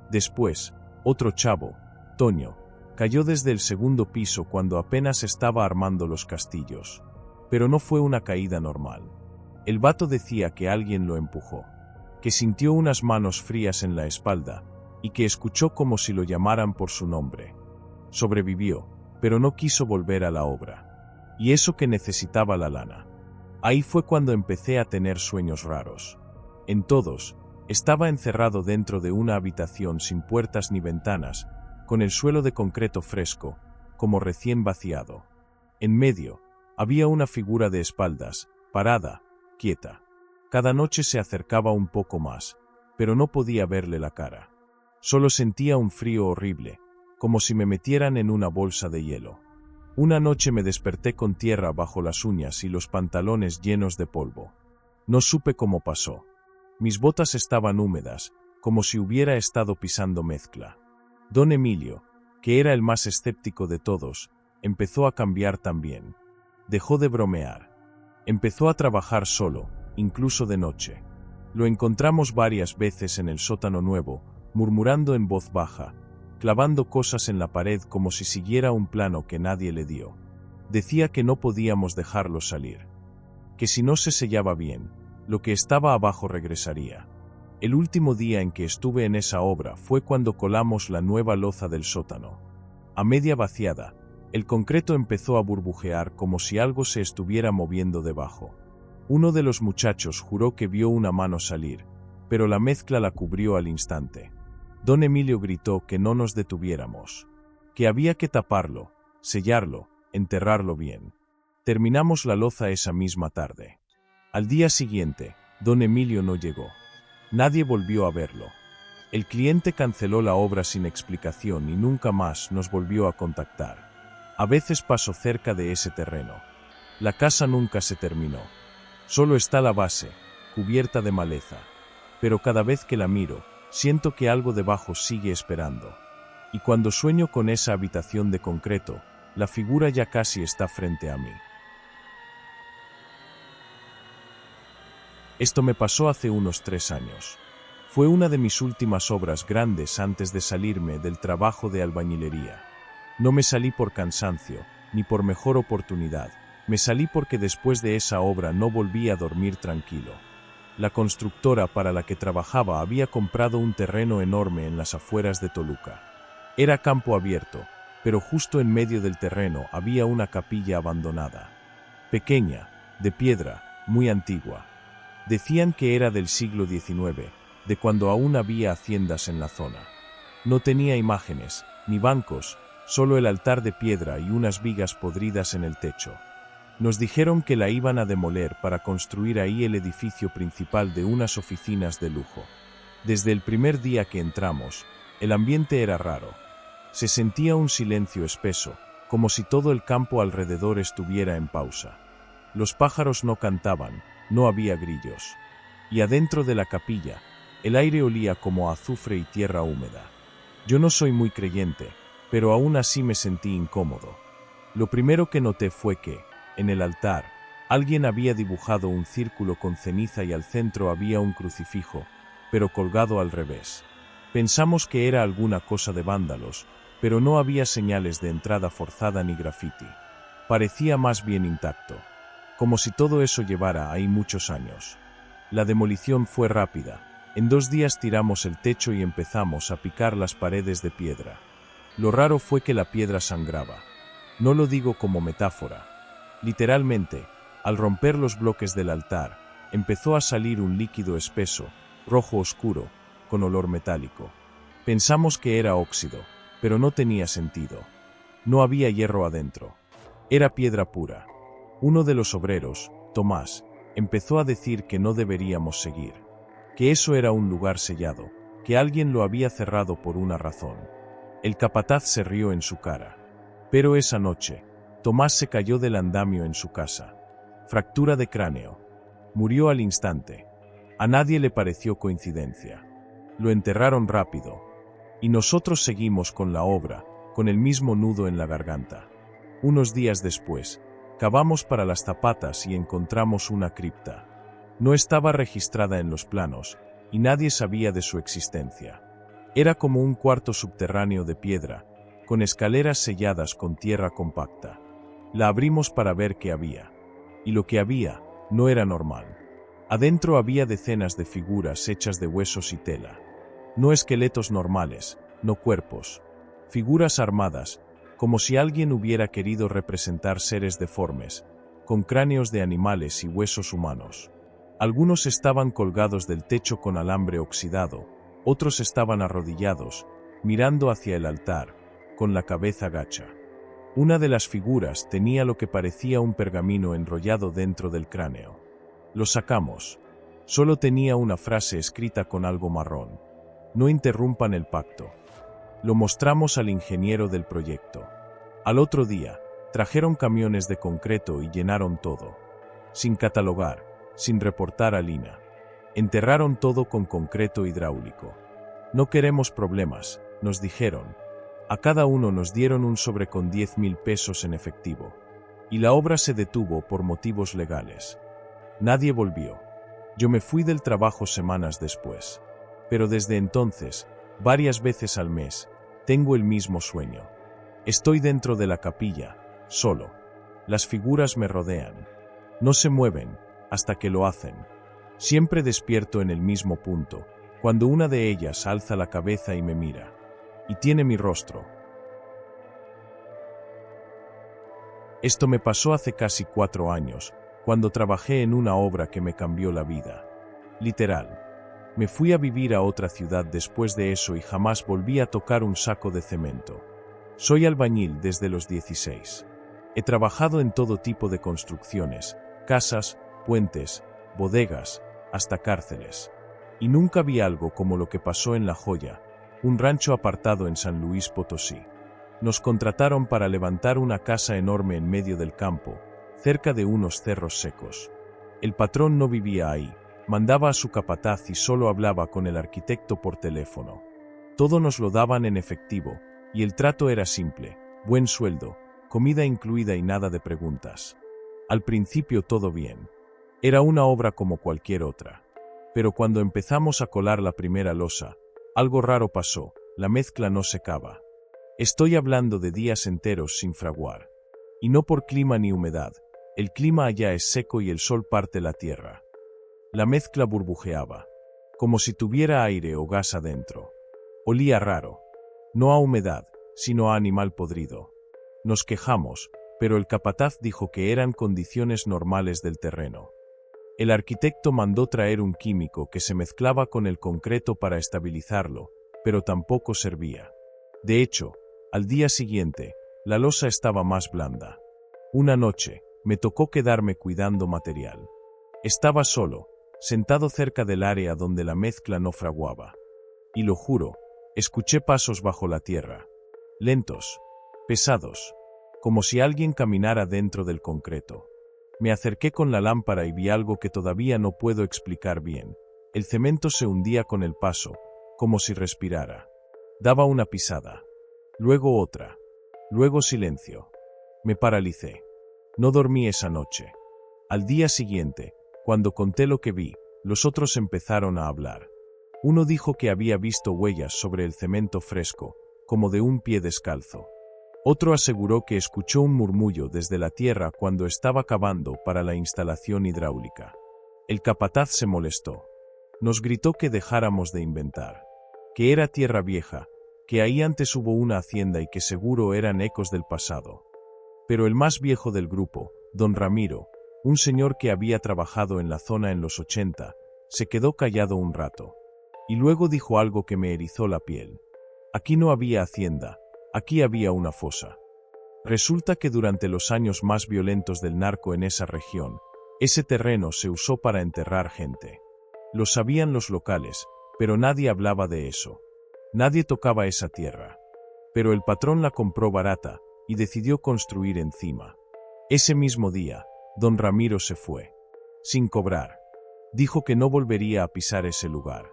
Después, otro chavo, Toño, cayó desde el segundo piso cuando apenas estaba armando los castillos. Pero no fue una caída normal. El vato decía que alguien lo empujó, que sintió unas manos frías en la espalda, y que escuchó como si lo llamaran por su nombre. Sobrevivió, pero no quiso volver a la obra. Y eso que necesitaba la lana. Ahí fue cuando empecé a tener sueños raros. En todos, estaba encerrado dentro de una habitación sin puertas ni ventanas, con el suelo de concreto fresco, como recién vaciado. En medio, había una figura de espaldas, parada, quieta. Cada noche se acercaba un poco más, pero no podía verle la cara. Solo sentía un frío horrible, como si me metieran en una bolsa de hielo. Una noche me desperté con tierra bajo las uñas y los pantalones llenos de polvo. No supe cómo pasó. Mis botas estaban húmedas, como si hubiera estado pisando mezcla. Don Emilio, que era el más escéptico de todos, empezó a cambiar también. Dejó de bromear. Empezó a trabajar solo, incluso de noche. Lo encontramos varias veces en el sótano nuevo, murmurando en voz baja, clavando cosas en la pared como si siguiera un plano que nadie le dio. Decía que no podíamos dejarlo salir. Que si no se sellaba bien, lo que estaba abajo regresaría. El último día en que estuve en esa obra fue cuando colamos la nueva loza del sótano. A media vaciada, el concreto empezó a burbujear como si algo se estuviera moviendo debajo. Uno de los muchachos juró que vio una mano salir, pero la mezcla la cubrió al instante. Don Emilio gritó que no nos detuviéramos, que había que taparlo, sellarlo, enterrarlo bien. Terminamos la loza esa misma tarde. Al día siguiente, don Emilio no llegó. Nadie volvió a verlo. El cliente canceló la obra sin explicación y nunca más nos volvió a contactar. A veces paso cerca de ese terreno. La casa nunca se terminó. Solo está la base, cubierta de maleza. Pero cada vez que la miro, siento que algo debajo sigue esperando. Y cuando sueño con esa habitación de concreto, la figura ya casi está frente a mí. Esto me pasó hace unos 3 años. Fue una de mis últimas obras grandes antes de salirme del trabajo de albañilería. No me salí por cansancio, ni por mejor oportunidad. Me salí porque después de esa obra no volví a dormir tranquilo. La constructora para la que trabajaba había comprado un terreno enorme en las afueras de Toluca. Era campo abierto, pero justo en medio del terreno había una capilla abandonada. Pequeña, de piedra, muy antigua. Decían que era del siglo XIX, de cuando aún había haciendas en la zona. No tenía imágenes, ni bancos, solo el altar de piedra y unas vigas podridas en el techo. Nos dijeron que la iban a demoler para construir ahí el edificio principal de unas oficinas de lujo. Desde el primer día que entramos, el ambiente era raro. Se sentía un silencio espeso, como si todo el campo alrededor estuviera en pausa. Los pájaros no cantaban, no había grillos. Y adentro de la capilla, el aire olía como a azufre y tierra húmeda. Yo no soy muy creyente, pero aún así me sentí incómodo. Lo primero que noté fue que, en el altar, alguien había dibujado un círculo con ceniza y al centro había un crucifijo, pero colgado al revés. Pensamos que era alguna cosa de vándalos, pero no había señales de entrada forzada ni grafiti. Parecía más bien intacto, como si todo eso llevara ahí muchos años. La demolición fue rápida. En 2 días tiramos el techo y empezamos a picar las paredes de piedra. Lo raro fue que la piedra sangraba. No lo digo como metáfora. Literalmente, al romper los bloques del altar, empezó a salir un líquido espeso, rojo oscuro, con olor metálico. Pensamos que era óxido, pero no tenía sentido. No había hierro adentro. Era piedra pura. Uno de los obreros, Tomás, empezó a decir que no deberíamos seguir. Que eso era un lugar sellado, que alguien lo había cerrado por una razón. El capataz se rió en su cara. Pero esa noche, Tomás se cayó del andamio en su casa. Fractura de cráneo. Murió al instante. A nadie le pareció coincidencia. Lo enterraron rápido. Y nosotros seguimos con la obra, con el mismo nudo en la garganta. Unos días después, cavamos para las zapatas y encontramos una cripta. No estaba registrada en los planos, y nadie sabía de su existencia. Era como un cuarto subterráneo de piedra, con escaleras selladas con tierra compacta. La abrimos para ver qué había. Y lo que había, no era normal. Adentro había decenas de figuras hechas de huesos y tela. No esqueletos normales, no cuerpos. Figuras armadas, como si alguien hubiera querido representar seres deformes, con cráneos de animales y huesos humanos. Algunos estaban colgados del techo con alambre oxidado, otros estaban arrodillados, mirando hacia el altar, con la cabeza gacha. Una de las figuras tenía lo que parecía un pergamino enrollado dentro del cráneo. Lo sacamos. Solo tenía una frase escrita con algo marrón. No interrumpan el pacto. Lo mostramos al ingeniero del proyecto. Al otro día, trajeron camiones de concreto y llenaron todo. Sin catalogar, sin reportar a Lina. Enterraron todo con concreto hidráulico. No queremos problemas, nos dijeron. A cada uno nos dieron un sobre con 10.000 pesos en efectivo. Y la obra se detuvo por motivos legales. Nadie volvió. Yo me fui del trabajo semanas después. Pero desde entonces, varias veces al mes, tengo el mismo sueño. Estoy dentro de la capilla, solo. Las figuras me rodean. No se mueven, hasta que lo hacen. Siempre despierto en el mismo punto, cuando una de ellas alza la cabeza y me mira. Y tiene mi rostro. Esto me pasó hace casi 4 años, cuando trabajé en una obra que me cambió la vida. Literal. Me fui a vivir a otra ciudad después de eso y jamás volví a tocar un saco de cemento. Soy albañil desde los 16. He trabajado en todo tipo de construcciones, casas, puentes, bodegas, hasta cárceles. Y nunca vi algo como lo que pasó en La Joya, un rancho apartado en San Luis Potosí. Nos contrataron para levantar una casa enorme en medio del campo, cerca de unos cerros secos. El patrón no vivía ahí, mandaba a su capataz y solo hablaba con el arquitecto por teléfono. Todo nos lo daban en efectivo, y el trato era simple, buen sueldo, comida incluida y nada de preguntas. Al principio todo bien. Era una obra como cualquier otra. Pero cuando empezamos a colar la primera losa, algo raro pasó, la mezcla no secaba. Estoy hablando de días enteros sin fraguar. Y no por clima ni humedad, el clima allá es seco y el sol parte la tierra. La mezcla burbujeaba, como si tuviera aire o gas adentro. Olía raro. No a humedad, sino a animal podrido. Nos quejamos, pero el capataz dijo que eran condiciones normales del terreno. El arquitecto mandó traer un químico que se mezclaba con el concreto para estabilizarlo, pero tampoco servía. De hecho, al día siguiente, la losa estaba más blanda. Una noche, me tocó quedarme cuidando material. Estaba solo, sentado cerca del área donde la mezcla no fraguaba. Y lo juro, escuché pasos bajo la tierra. Lentos, pesados, como si alguien caminara dentro del concreto. Me acerqué con la lámpara y vi algo que todavía no puedo explicar bien. El cemento se hundía con el paso, como si respirara. Daba una pisada. Luego otra. Luego silencio. Me paralicé. No dormí esa noche. Al día siguiente, cuando conté lo que vi, los otros empezaron a hablar. Uno dijo que había visto huellas sobre el cemento fresco, como de un pie descalzo. Otro aseguró que escuchó un murmullo desde la tierra cuando estaba cavando para la instalación hidráulica. El capataz se molestó. Nos gritó que dejáramos de inventar. Que era tierra vieja, que ahí antes hubo una hacienda y que seguro eran ecos del pasado. Pero el más viejo del grupo, don Ramiro, un señor que había trabajado en la zona en los 80, se quedó callado un rato. Y luego dijo algo que me erizó la piel. Aquí no había hacienda, aquí había una fosa. Resulta que durante los años más violentos del narco en esa región, ese terreno se usó para enterrar gente. Lo sabían los locales, pero nadie hablaba de eso. Nadie tocaba esa tierra. Pero el patrón la compró barata y decidió construir encima. Ese mismo día, don Ramiro se fue. Sin cobrar. Dijo que no volvería a pisar ese lugar.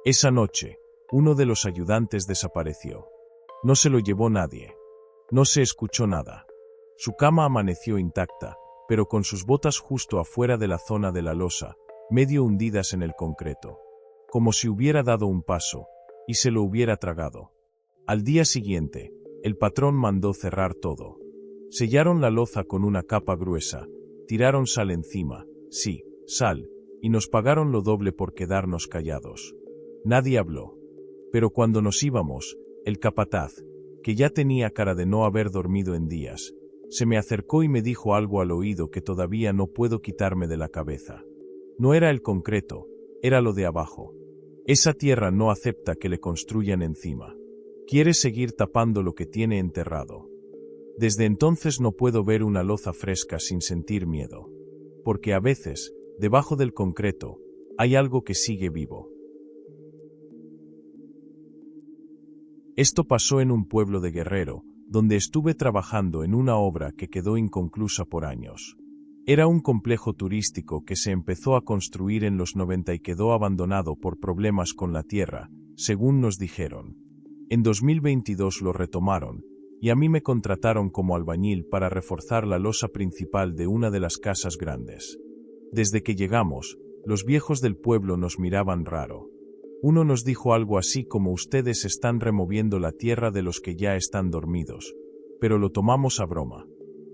Esa noche, uno de los ayudantes desapareció. No se lo llevó nadie. No se escuchó nada. Su cama amaneció intacta, pero con sus botas justo afuera de la zona de la losa, medio hundidas en el concreto. Como si hubiera dado un paso, y se lo hubiera tragado. Al día siguiente, el patrón mandó cerrar todo. Sellaron la loza con una capa gruesa, tiraron sal encima, sí, sal, y nos pagaron lo doble por quedarnos callados. Nadie habló. Pero cuando nos íbamos, el capataz, que ya tenía cara de no haber dormido en días, se me acercó y me dijo algo al oído que todavía no puedo quitarme de la cabeza. No era el concreto, era lo de abajo. Esa tierra no acepta que le construyan encima. Quiere seguir tapando lo que tiene enterrado. Desde entonces no puedo ver una loza fresca sin sentir miedo. Porque a veces, debajo del concreto, hay algo que sigue vivo. Esto pasó en un pueblo de Guerrero, donde estuve trabajando en una obra que quedó inconclusa por años. Era un complejo turístico que se empezó a construir en los 90 y quedó abandonado por problemas con la tierra, según nos dijeron. En 2022 lo retomaron, y a mí me contrataron como albañil para reforzar la losa principal de una de las casas grandes. Desde que llegamos, los viejos del pueblo nos miraban raro. Uno nos dijo algo así como: ustedes están removiendo la tierra de los que ya están dormidos. Pero lo tomamos a broma.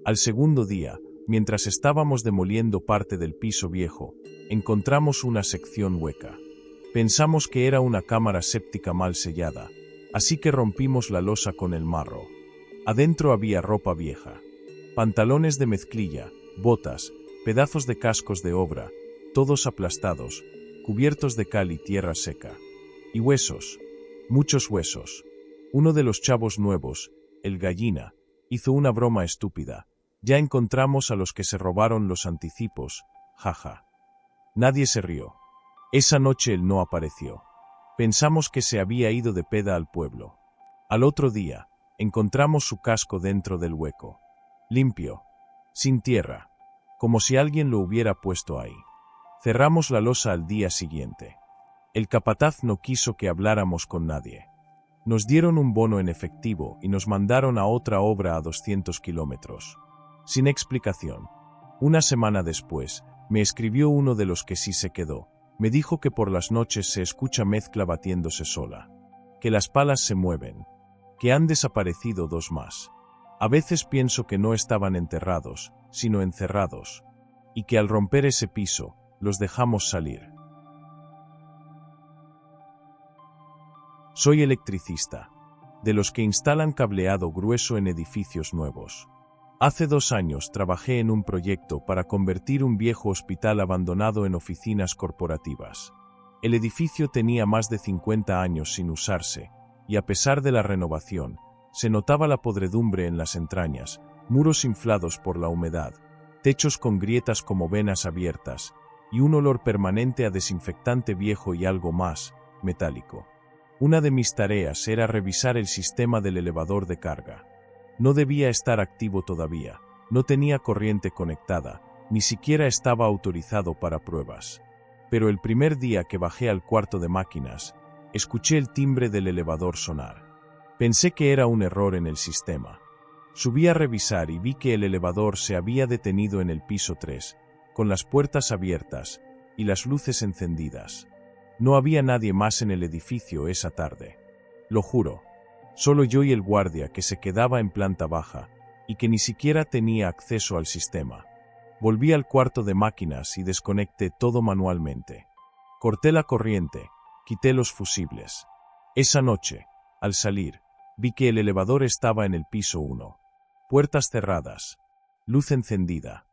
Al segundo día, mientras estábamos demoliendo parte del piso viejo, encontramos una sección hueca. Pensamos que era una cámara séptica mal sellada, así que rompimos la losa con el marro. Adentro había ropa vieja, pantalones de mezclilla, botas, pedazos de cascos de obra, todos aplastados, cubiertos de cal y tierra seca. Y huesos, muchos huesos. Uno de los chavos nuevos, el Gallina, hizo una broma estúpida. Ya encontramos a los que se robaron los anticipos, jaja. Nadie se rió. Esa noche él no apareció. Pensamos que se había ido de peda al pueblo. Al otro día, encontramos su casco dentro del hueco. Limpio, sin tierra, como si alguien lo hubiera puesto ahí. Cerramos la losa al día siguiente. El capataz no quiso que habláramos con nadie. Nos dieron un bono en efectivo y nos mandaron a otra obra a 200 kilómetros. Sin explicación. Una semana después, me escribió uno de los que sí se quedó. Me dijo que por las noches se escucha mezcla batiéndose sola. Que las palas se mueven. Que han desaparecido dos más. A veces pienso que no estaban enterrados, sino encerrados. Y que al romper ese piso, los dejamos salir. Soy electricista, de los que instalan cableado grueso en edificios nuevos. Hace 2 años trabajé en un proyecto para convertir un viejo hospital abandonado en oficinas corporativas. El edificio tenía más de 50 años sin usarse, y a pesar de la renovación, se notaba la podredumbre en las entrañas, muros inflados por la humedad, techos con grietas como venas abiertas, y un olor permanente a desinfectante viejo y algo más, metálico. Una de mis tareas era revisar el sistema del elevador de carga. No debía estar activo todavía, no tenía corriente conectada, ni siquiera estaba autorizado para pruebas. Pero el primer día que bajé al cuarto de máquinas, escuché el timbre del elevador sonar. Pensé que era un error en el sistema. Subí a revisar y vi que el elevador se había detenido en el piso 3, con las puertas abiertas y las luces encendidas. No había nadie más en el edificio esa tarde. Lo juro. Solo yo y el guardia que se quedaba en planta baja, y que ni siquiera tenía acceso al sistema. Volví al cuarto de máquinas y desconecté todo manualmente. Corté la corriente, quité los fusibles. Esa noche, al salir, vi que el elevador estaba en el piso 1. Puertas cerradas, luz encendida.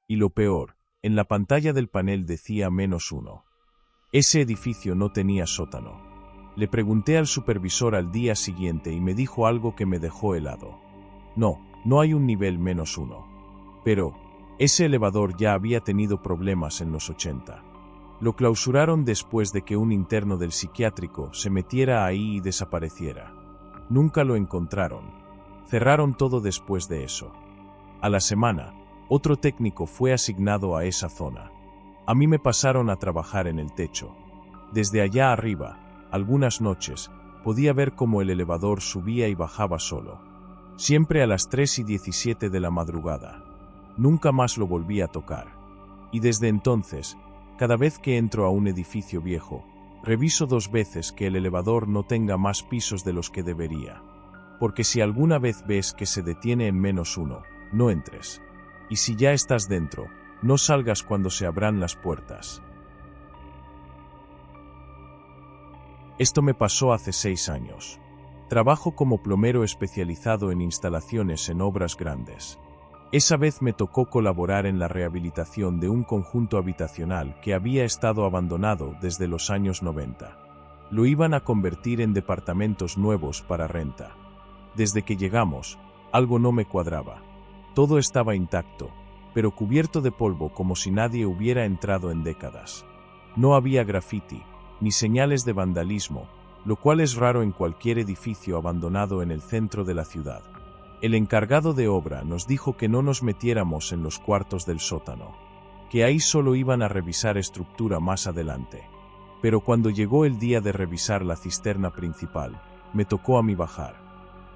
Y lo peor, en la pantalla del panel decía -1. Ese edificio no tenía sótano. Le pregunté al supervisor al día siguiente y me dijo algo que me dejó helado. No hay un nivel -1. Pero, ese elevador ya había tenido problemas en los 80. Lo clausuraron después de que un interno del psiquiátrico se metiera ahí y desapareciera. Nunca lo encontraron. Cerraron todo después de eso. A la semana, otro técnico fue asignado a esa zona. A mí me pasaron a trabajar en el techo. Desde allá arriba, algunas noches, podía ver cómo el elevador subía y bajaba solo. Siempre a las 3:17 de la madrugada. Nunca más lo volví a tocar. Y desde entonces, cada vez que entro a un edificio viejo, reviso 2 veces que el elevador no tenga más pisos de los que debería. Porque si alguna vez ves que se detiene en -1, no entres. Y si ya estás dentro, no salgas cuando se abran las puertas. Esto me pasó hace 6 años. Trabajo como plomero especializado en instalaciones en obras grandes. Esa vez me tocó colaborar en la rehabilitación de un conjunto habitacional que había estado abandonado desde los años 90. Lo iban a convertir en departamentos nuevos para renta. Desde que llegamos, algo no me cuadraba. Todo estaba intacto, pero cubierto de polvo como si nadie hubiera entrado en décadas. No había graffiti, ni señales de vandalismo, lo cual es raro en cualquier edificio abandonado en el centro de la ciudad. El encargado de obra nos dijo que no nos metiéramos en los cuartos del sótano, que ahí solo iban a revisar estructura más adelante. Pero cuando llegó el día de revisar la cisterna principal, me tocó a mí bajar.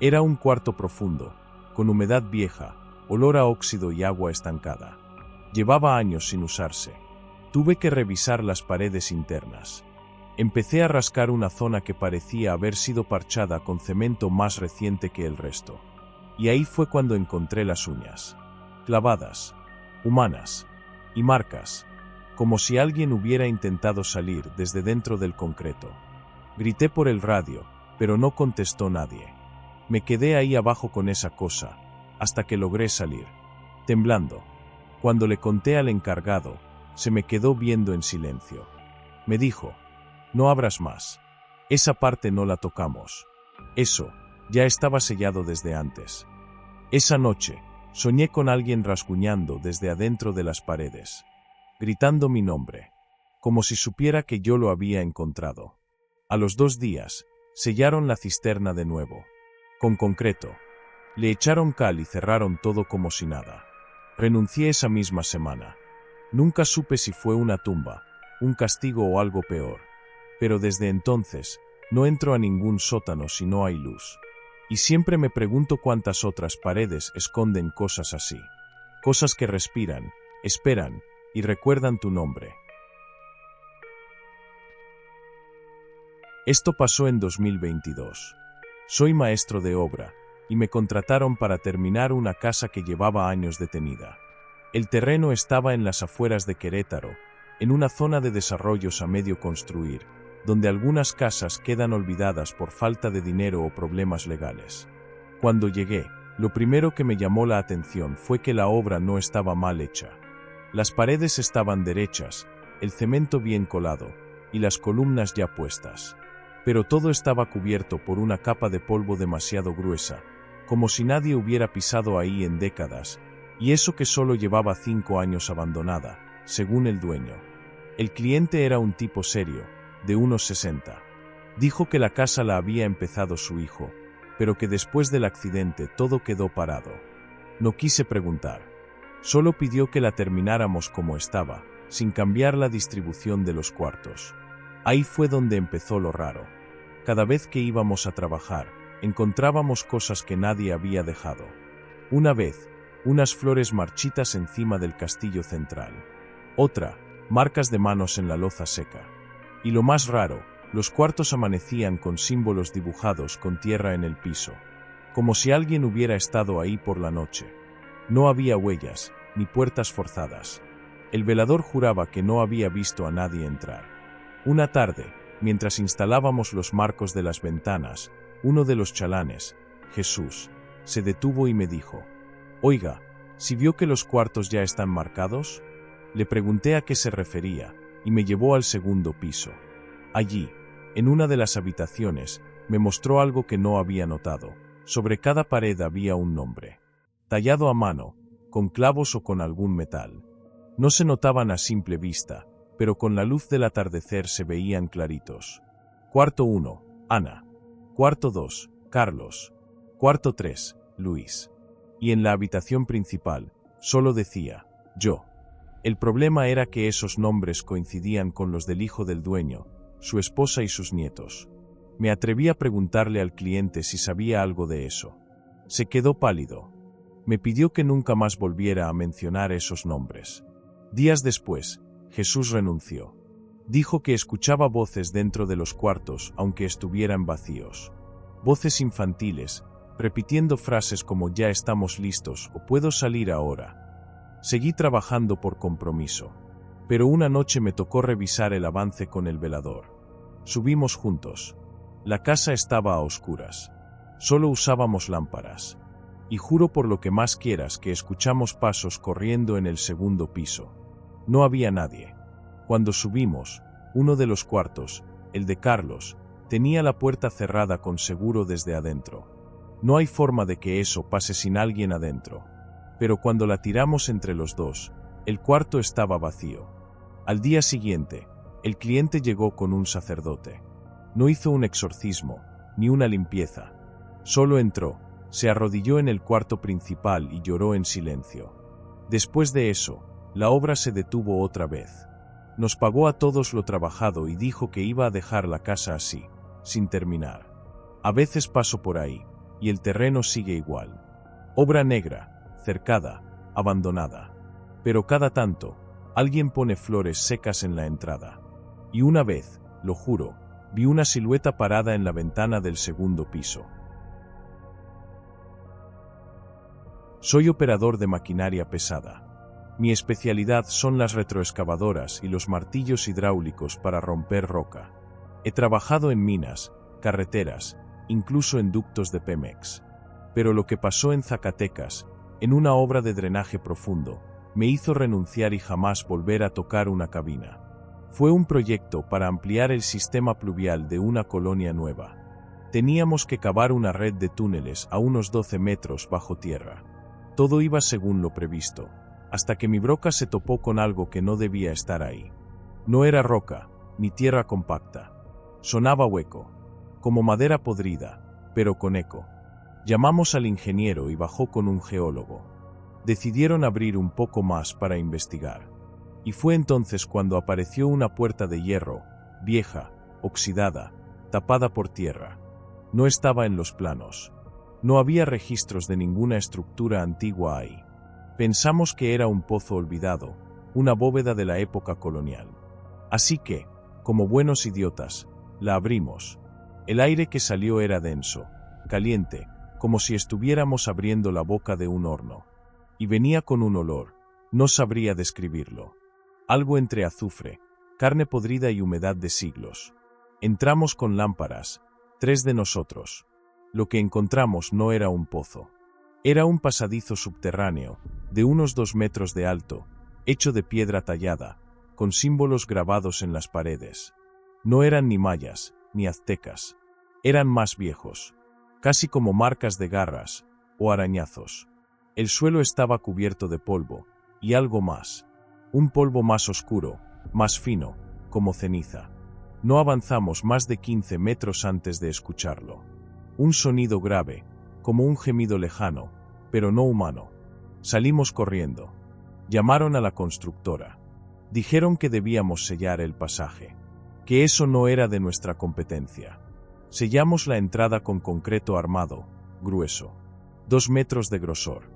Era un cuarto profundo, con humedad vieja, olor a óxido y agua estancada. Llevaba años sin usarse. Tuve que revisar las paredes internas. Empecé a rascar una zona que parecía haber sido parchada con cemento más reciente que el resto. Y ahí fue cuando encontré las uñas. Clavadas, humanas, y marcas, como si alguien hubiera intentado salir desde dentro del concreto. Grité por el radio, pero no contestó nadie. Me quedé ahí abajo con esa cosa, hasta que logré salir, temblando. Cuando le conté al encargado, se me quedó viendo en silencio. Me dijo: no abras más. Esa parte no la tocamos. Eso ya estaba sellado desde antes. Esa noche, soñé con alguien rasguñando desde adentro de las paredes, gritando mi nombre, como si supiera que yo lo había encontrado. A los 2 días, sellaron la cisterna de nuevo, con concreto. Le echaron cal y cerraron todo como si nada. Renuncié esa misma semana. Nunca supe si fue una tumba, un castigo o algo peor. Pero desde entonces, no entro a ningún sótano si no hay luz. Y siempre me pregunto cuántas otras paredes esconden cosas así. Cosas que respiran, esperan y recuerdan tu nombre. Esto pasó en 2022. Soy maestro de obra, y me contrataron para terminar una casa que llevaba años detenida. El terreno estaba en las afueras de Querétaro, en una zona de desarrollos a medio construir, donde algunas casas quedan olvidadas por falta de dinero o problemas legales. Cuando llegué, lo primero que me llamó la atención fue que la obra no estaba mal hecha. Las paredes estaban derechas, el cemento bien colado, y las columnas ya puestas. Pero todo estaba cubierto por una capa de polvo demasiado gruesa, como si nadie hubiera pisado ahí en décadas, y eso que solo llevaba 5 años abandonada, según el dueño. El cliente era un tipo serio, de unos 60. Dijo que la casa la había empezado su hijo, pero que después del accidente todo quedó parado. No quise preguntar. Solo pidió que la termináramos como estaba, sin cambiar la distribución de los cuartos. Ahí fue donde empezó lo raro. Cada vez que íbamos a trabajar, encontrábamos cosas que nadie había dejado. Una vez, unas flores marchitas encima del castillo central. Otra, marcas de manos en la loza seca. Y lo más raro, los cuartos amanecían con símbolos dibujados con tierra en el piso, como si alguien hubiera estado ahí por la noche. No había huellas, ni puertas forzadas. El velador juraba que no había visto a nadie entrar. Una tarde, mientras instalábamos los marcos de las ventanas, uno de los chalanes, Jesús, se detuvo y me dijo: «Oiga, ¿si vio que los cuartos ya están marcados?». Le pregunté a qué se refería, y me llevó al segundo piso. Allí, en una de las habitaciones, me mostró algo que no había notado. Sobre cada pared había un nombre, tallado a mano, con clavos o con algún metal. No se notaban a simple vista, pero con la luz del atardecer se veían claritos. Cuarto 1, Ana. Cuarto 2, Carlos. Cuarto 3, Luis. Y en la habitación principal, solo decía, yo. El problema era que esos nombres coincidían con los del hijo del dueño, su esposa y sus nietos. Me atreví a preguntarle al cliente si sabía algo de eso. Se quedó pálido. Me pidió que nunca más volviera a mencionar esos nombres. Días después, Jesús renunció. Dijo que escuchaba voces dentro de los cuartos aunque estuvieran vacíos. Voces infantiles, repitiendo frases como «ya estamos listos» o «puedo salir ahora». Seguí trabajando por compromiso. Pero una noche me tocó revisar el avance con el velador. Subimos juntos. La casa estaba a oscuras. Solo usábamos lámparas. Y juro por lo que más quieras que escuchamos pasos corriendo en el segundo piso. No había nadie. Cuando subimos, uno de los cuartos, el de Carlos, tenía la puerta cerrada con seguro desde adentro. No hay forma de que eso pase sin alguien adentro. Pero cuando la tiramos entre los dos, el cuarto estaba vacío. Al día siguiente, el cliente llegó con un sacerdote. No hizo un exorcismo, ni una limpieza. Solo entró, se arrodilló en el cuarto principal y lloró en silencio. Después de eso, la obra se detuvo otra vez. Nos pagó a todos lo trabajado y dijo que iba a dejar la casa así, sin terminar. A veces paso por ahí, y el terreno sigue igual. Obra negra, cercada, abandonada. Pero cada tanto, alguien pone flores secas en la entrada. Y una vez, lo juro, vi una silueta parada en la ventana del segundo piso. Soy operador de maquinaria pesada. Mi especialidad son las retroexcavadoras y los martillos hidráulicos para romper roca. He trabajado en minas, carreteras, incluso en ductos de Pemex. Pero lo que pasó en Zacatecas, en una obra de drenaje profundo, me hizo renunciar y jamás volver a tocar una cabina. Fue un proyecto para ampliar el sistema pluvial de una colonia nueva. Teníamos que cavar una red de túneles a unos 12 metros bajo tierra. Todo iba según lo previsto, hasta que mi broca se topó con algo que no debía estar ahí. No era roca, ni tierra compacta. Sonaba hueco, como madera podrida, pero con eco. Llamamos al ingeniero y bajó con un geólogo. Decidieron abrir un poco más para investigar. Y fue entonces cuando apareció una puerta de hierro, vieja, oxidada, tapada por tierra. No estaba en los planos. No había registros de ninguna estructura antigua ahí. Pensamos que era un pozo olvidado, una bóveda de la época colonial. Así que, como buenos idiotas, la abrimos. El aire que salió era denso, caliente, como si estuviéramos abriendo la boca de un horno. Y venía con un olor, no sabría describirlo. Algo entre azufre, carne podrida y humedad de siglos. Entramos con lámparas, 3 de nosotros. Lo que encontramos no era un pozo. Era un pasadizo subterráneo, de unos 2 metros de alto, hecho de piedra tallada, con símbolos grabados en las paredes. No eran ni mayas, ni aztecas. Eran más viejos, casi como marcas de garras o arañazos. El suelo estaba cubierto de polvo, y algo más. Un polvo más oscuro, más fino, como ceniza. No avanzamos más de 15 metros antes de escucharlo. Un sonido grave, como un gemido lejano, pero no humano. Salimos corriendo. Llamaron a la constructora. Dijeron que debíamos sellar el pasaje, que eso no era de nuestra competencia. Sellamos la entrada con concreto armado, grueso, 2 metros de grosor.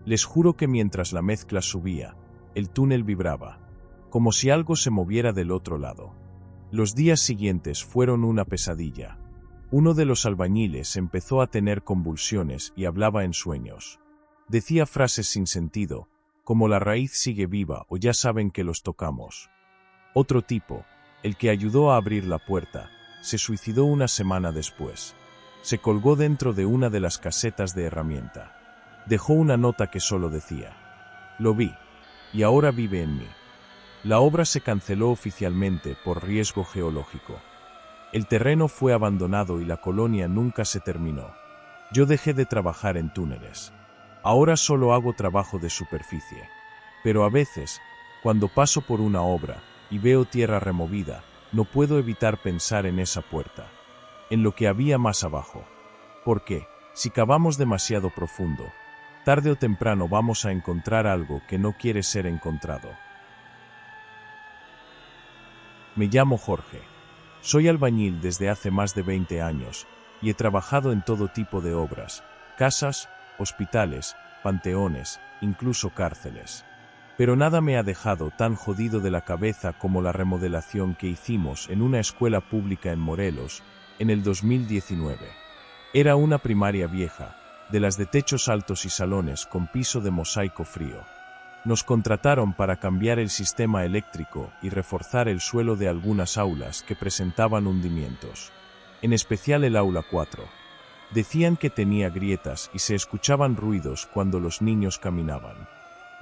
Les juro que mientras la mezcla subía, el túnel vibraba, como si algo se moviera del otro lado. Los días siguientes fueron una pesadilla. Uno de los albañiles empezó a tener convulsiones y hablaba en sueños. Decía frases sin sentido, como la raíz sigue viva o ya saben que los tocamos. Otro tipo, el que ayudó a abrir la puerta, se suicidó una semana después. Se colgó dentro de una de las casetas de herramienta. Dejó una nota que solo decía: "Lo vi, y ahora vive en mí". La obra se canceló oficialmente por riesgo geológico. El terreno fue abandonado y la colonia nunca se terminó. Yo dejé de trabajar en túneles. Ahora solo hago trabajo de superficie. Pero a veces, cuando paso por una obra y veo tierra removida, no puedo evitar pensar en esa puerta, en lo que había más abajo. Porque, si cavamos demasiado profundo, tarde o temprano vamos a encontrar algo que no quiere ser encontrado. Me llamo Jorge. Soy albañil desde hace más de 20 años y he trabajado en todo tipo de obras, casas, hospitales, panteones, incluso cárceles. Pero nada me ha dejado tan jodido de la cabeza como la remodelación que hicimos en una escuela pública en Morelos, en el 2019. Era una primaria vieja, de las de techos altos y salones con piso de mosaico frío. Nos contrataron para cambiar el sistema eléctrico y reforzar el suelo de algunas aulas que presentaban hundimientos. En especial el aula 4. Decían que tenía grietas y se escuchaban ruidos cuando los niños caminaban.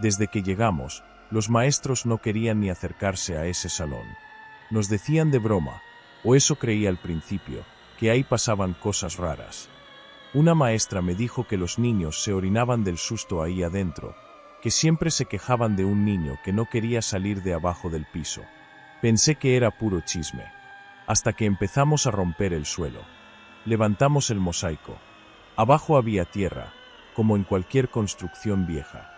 Desde que llegamos, los maestros no querían ni acercarse a ese salón. Nos decían de broma, o eso creía al principio, que ahí pasaban cosas raras. Una maestra me dijo que los niños se orinaban del susto ahí adentro, que siempre se quejaban de un niño que no quería salir de abajo del piso. Pensé que era puro chisme, hasta que empezamos a romper el suelo. Levantamos el mosaico. Abajo había tierra, como en cualquier construcción vieja.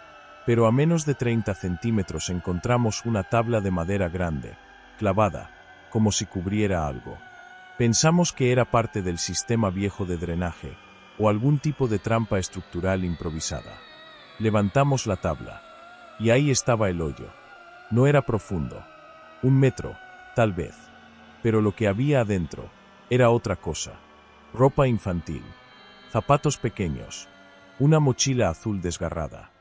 Pero a menos de 30 centímetros encontramos una tabla de madera grande, clavada, como si cubriera algo. Pensamos que era parte del sistema viejo de drenaje, o algún tipo de trampa estructural improvisada. Levantamos la tabla, y ahí estaba el hoyo. No era profundo, 1 metro, tal vez. Pero lo que había adentro era otra cosa. Ropa infantil, zapatos pequeños, una mochila azul desgarrada,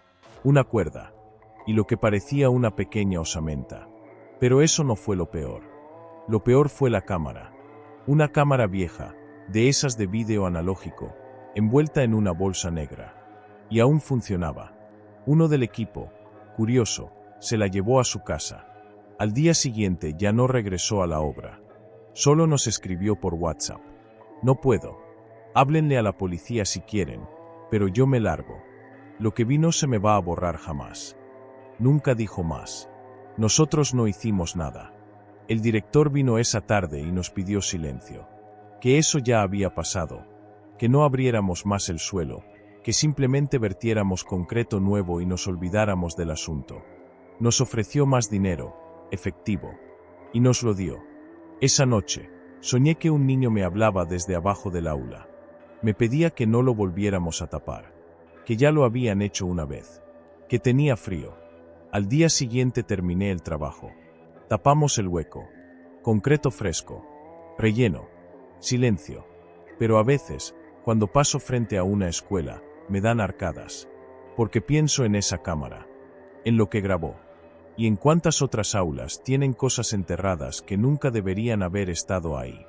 una cuerda, y lo que parecía una pequeña osamenta. Pero eso no fue lo peor. Lo peor fue la cámara. Una cámara vieja, de esas de vídeo analógico, envuelta en una bolsa negra. Y aún funcionaba. Uno del equipo, curioso, se la llevó a su casa. Al día siguiente ya no regresó a la obra. Solo nos escribió por WhatsApp: "No puedo. Háblenle a la policía si quieren, pero yo me largo. Lo que vi no se me va a borrar jamás". Nunca dijo más. Nosotros no hicimos nada. El director vino esa tarde y nos pidió silencio. Que eso ya había pasado. Que no abriéramos más el suelo. Que simplemente vertiéramos concreto nuevo y nos olvidáramos del asunto. Nos ofreció más dinero, efectivo. Y nos lo dio. Esa noche, soñé que un niño me hablaba desde abajo del aula. Me pedía que no lo volviéramos a tapar. Que ya lo habían hecho una vez. Que tenía frío. Al día siguiente terminé el trabajo. Tapamos el hueco. Concreto fresco. Relleno. Silencio. Pero a veces, cuando paso frente a una escuela, me dan arcadas. Porque pienso en esa cámara. En lo que grabó. ¿Y en cuántas otras aulas tienen cosas enterradas que nunca deberían haber estado ahí?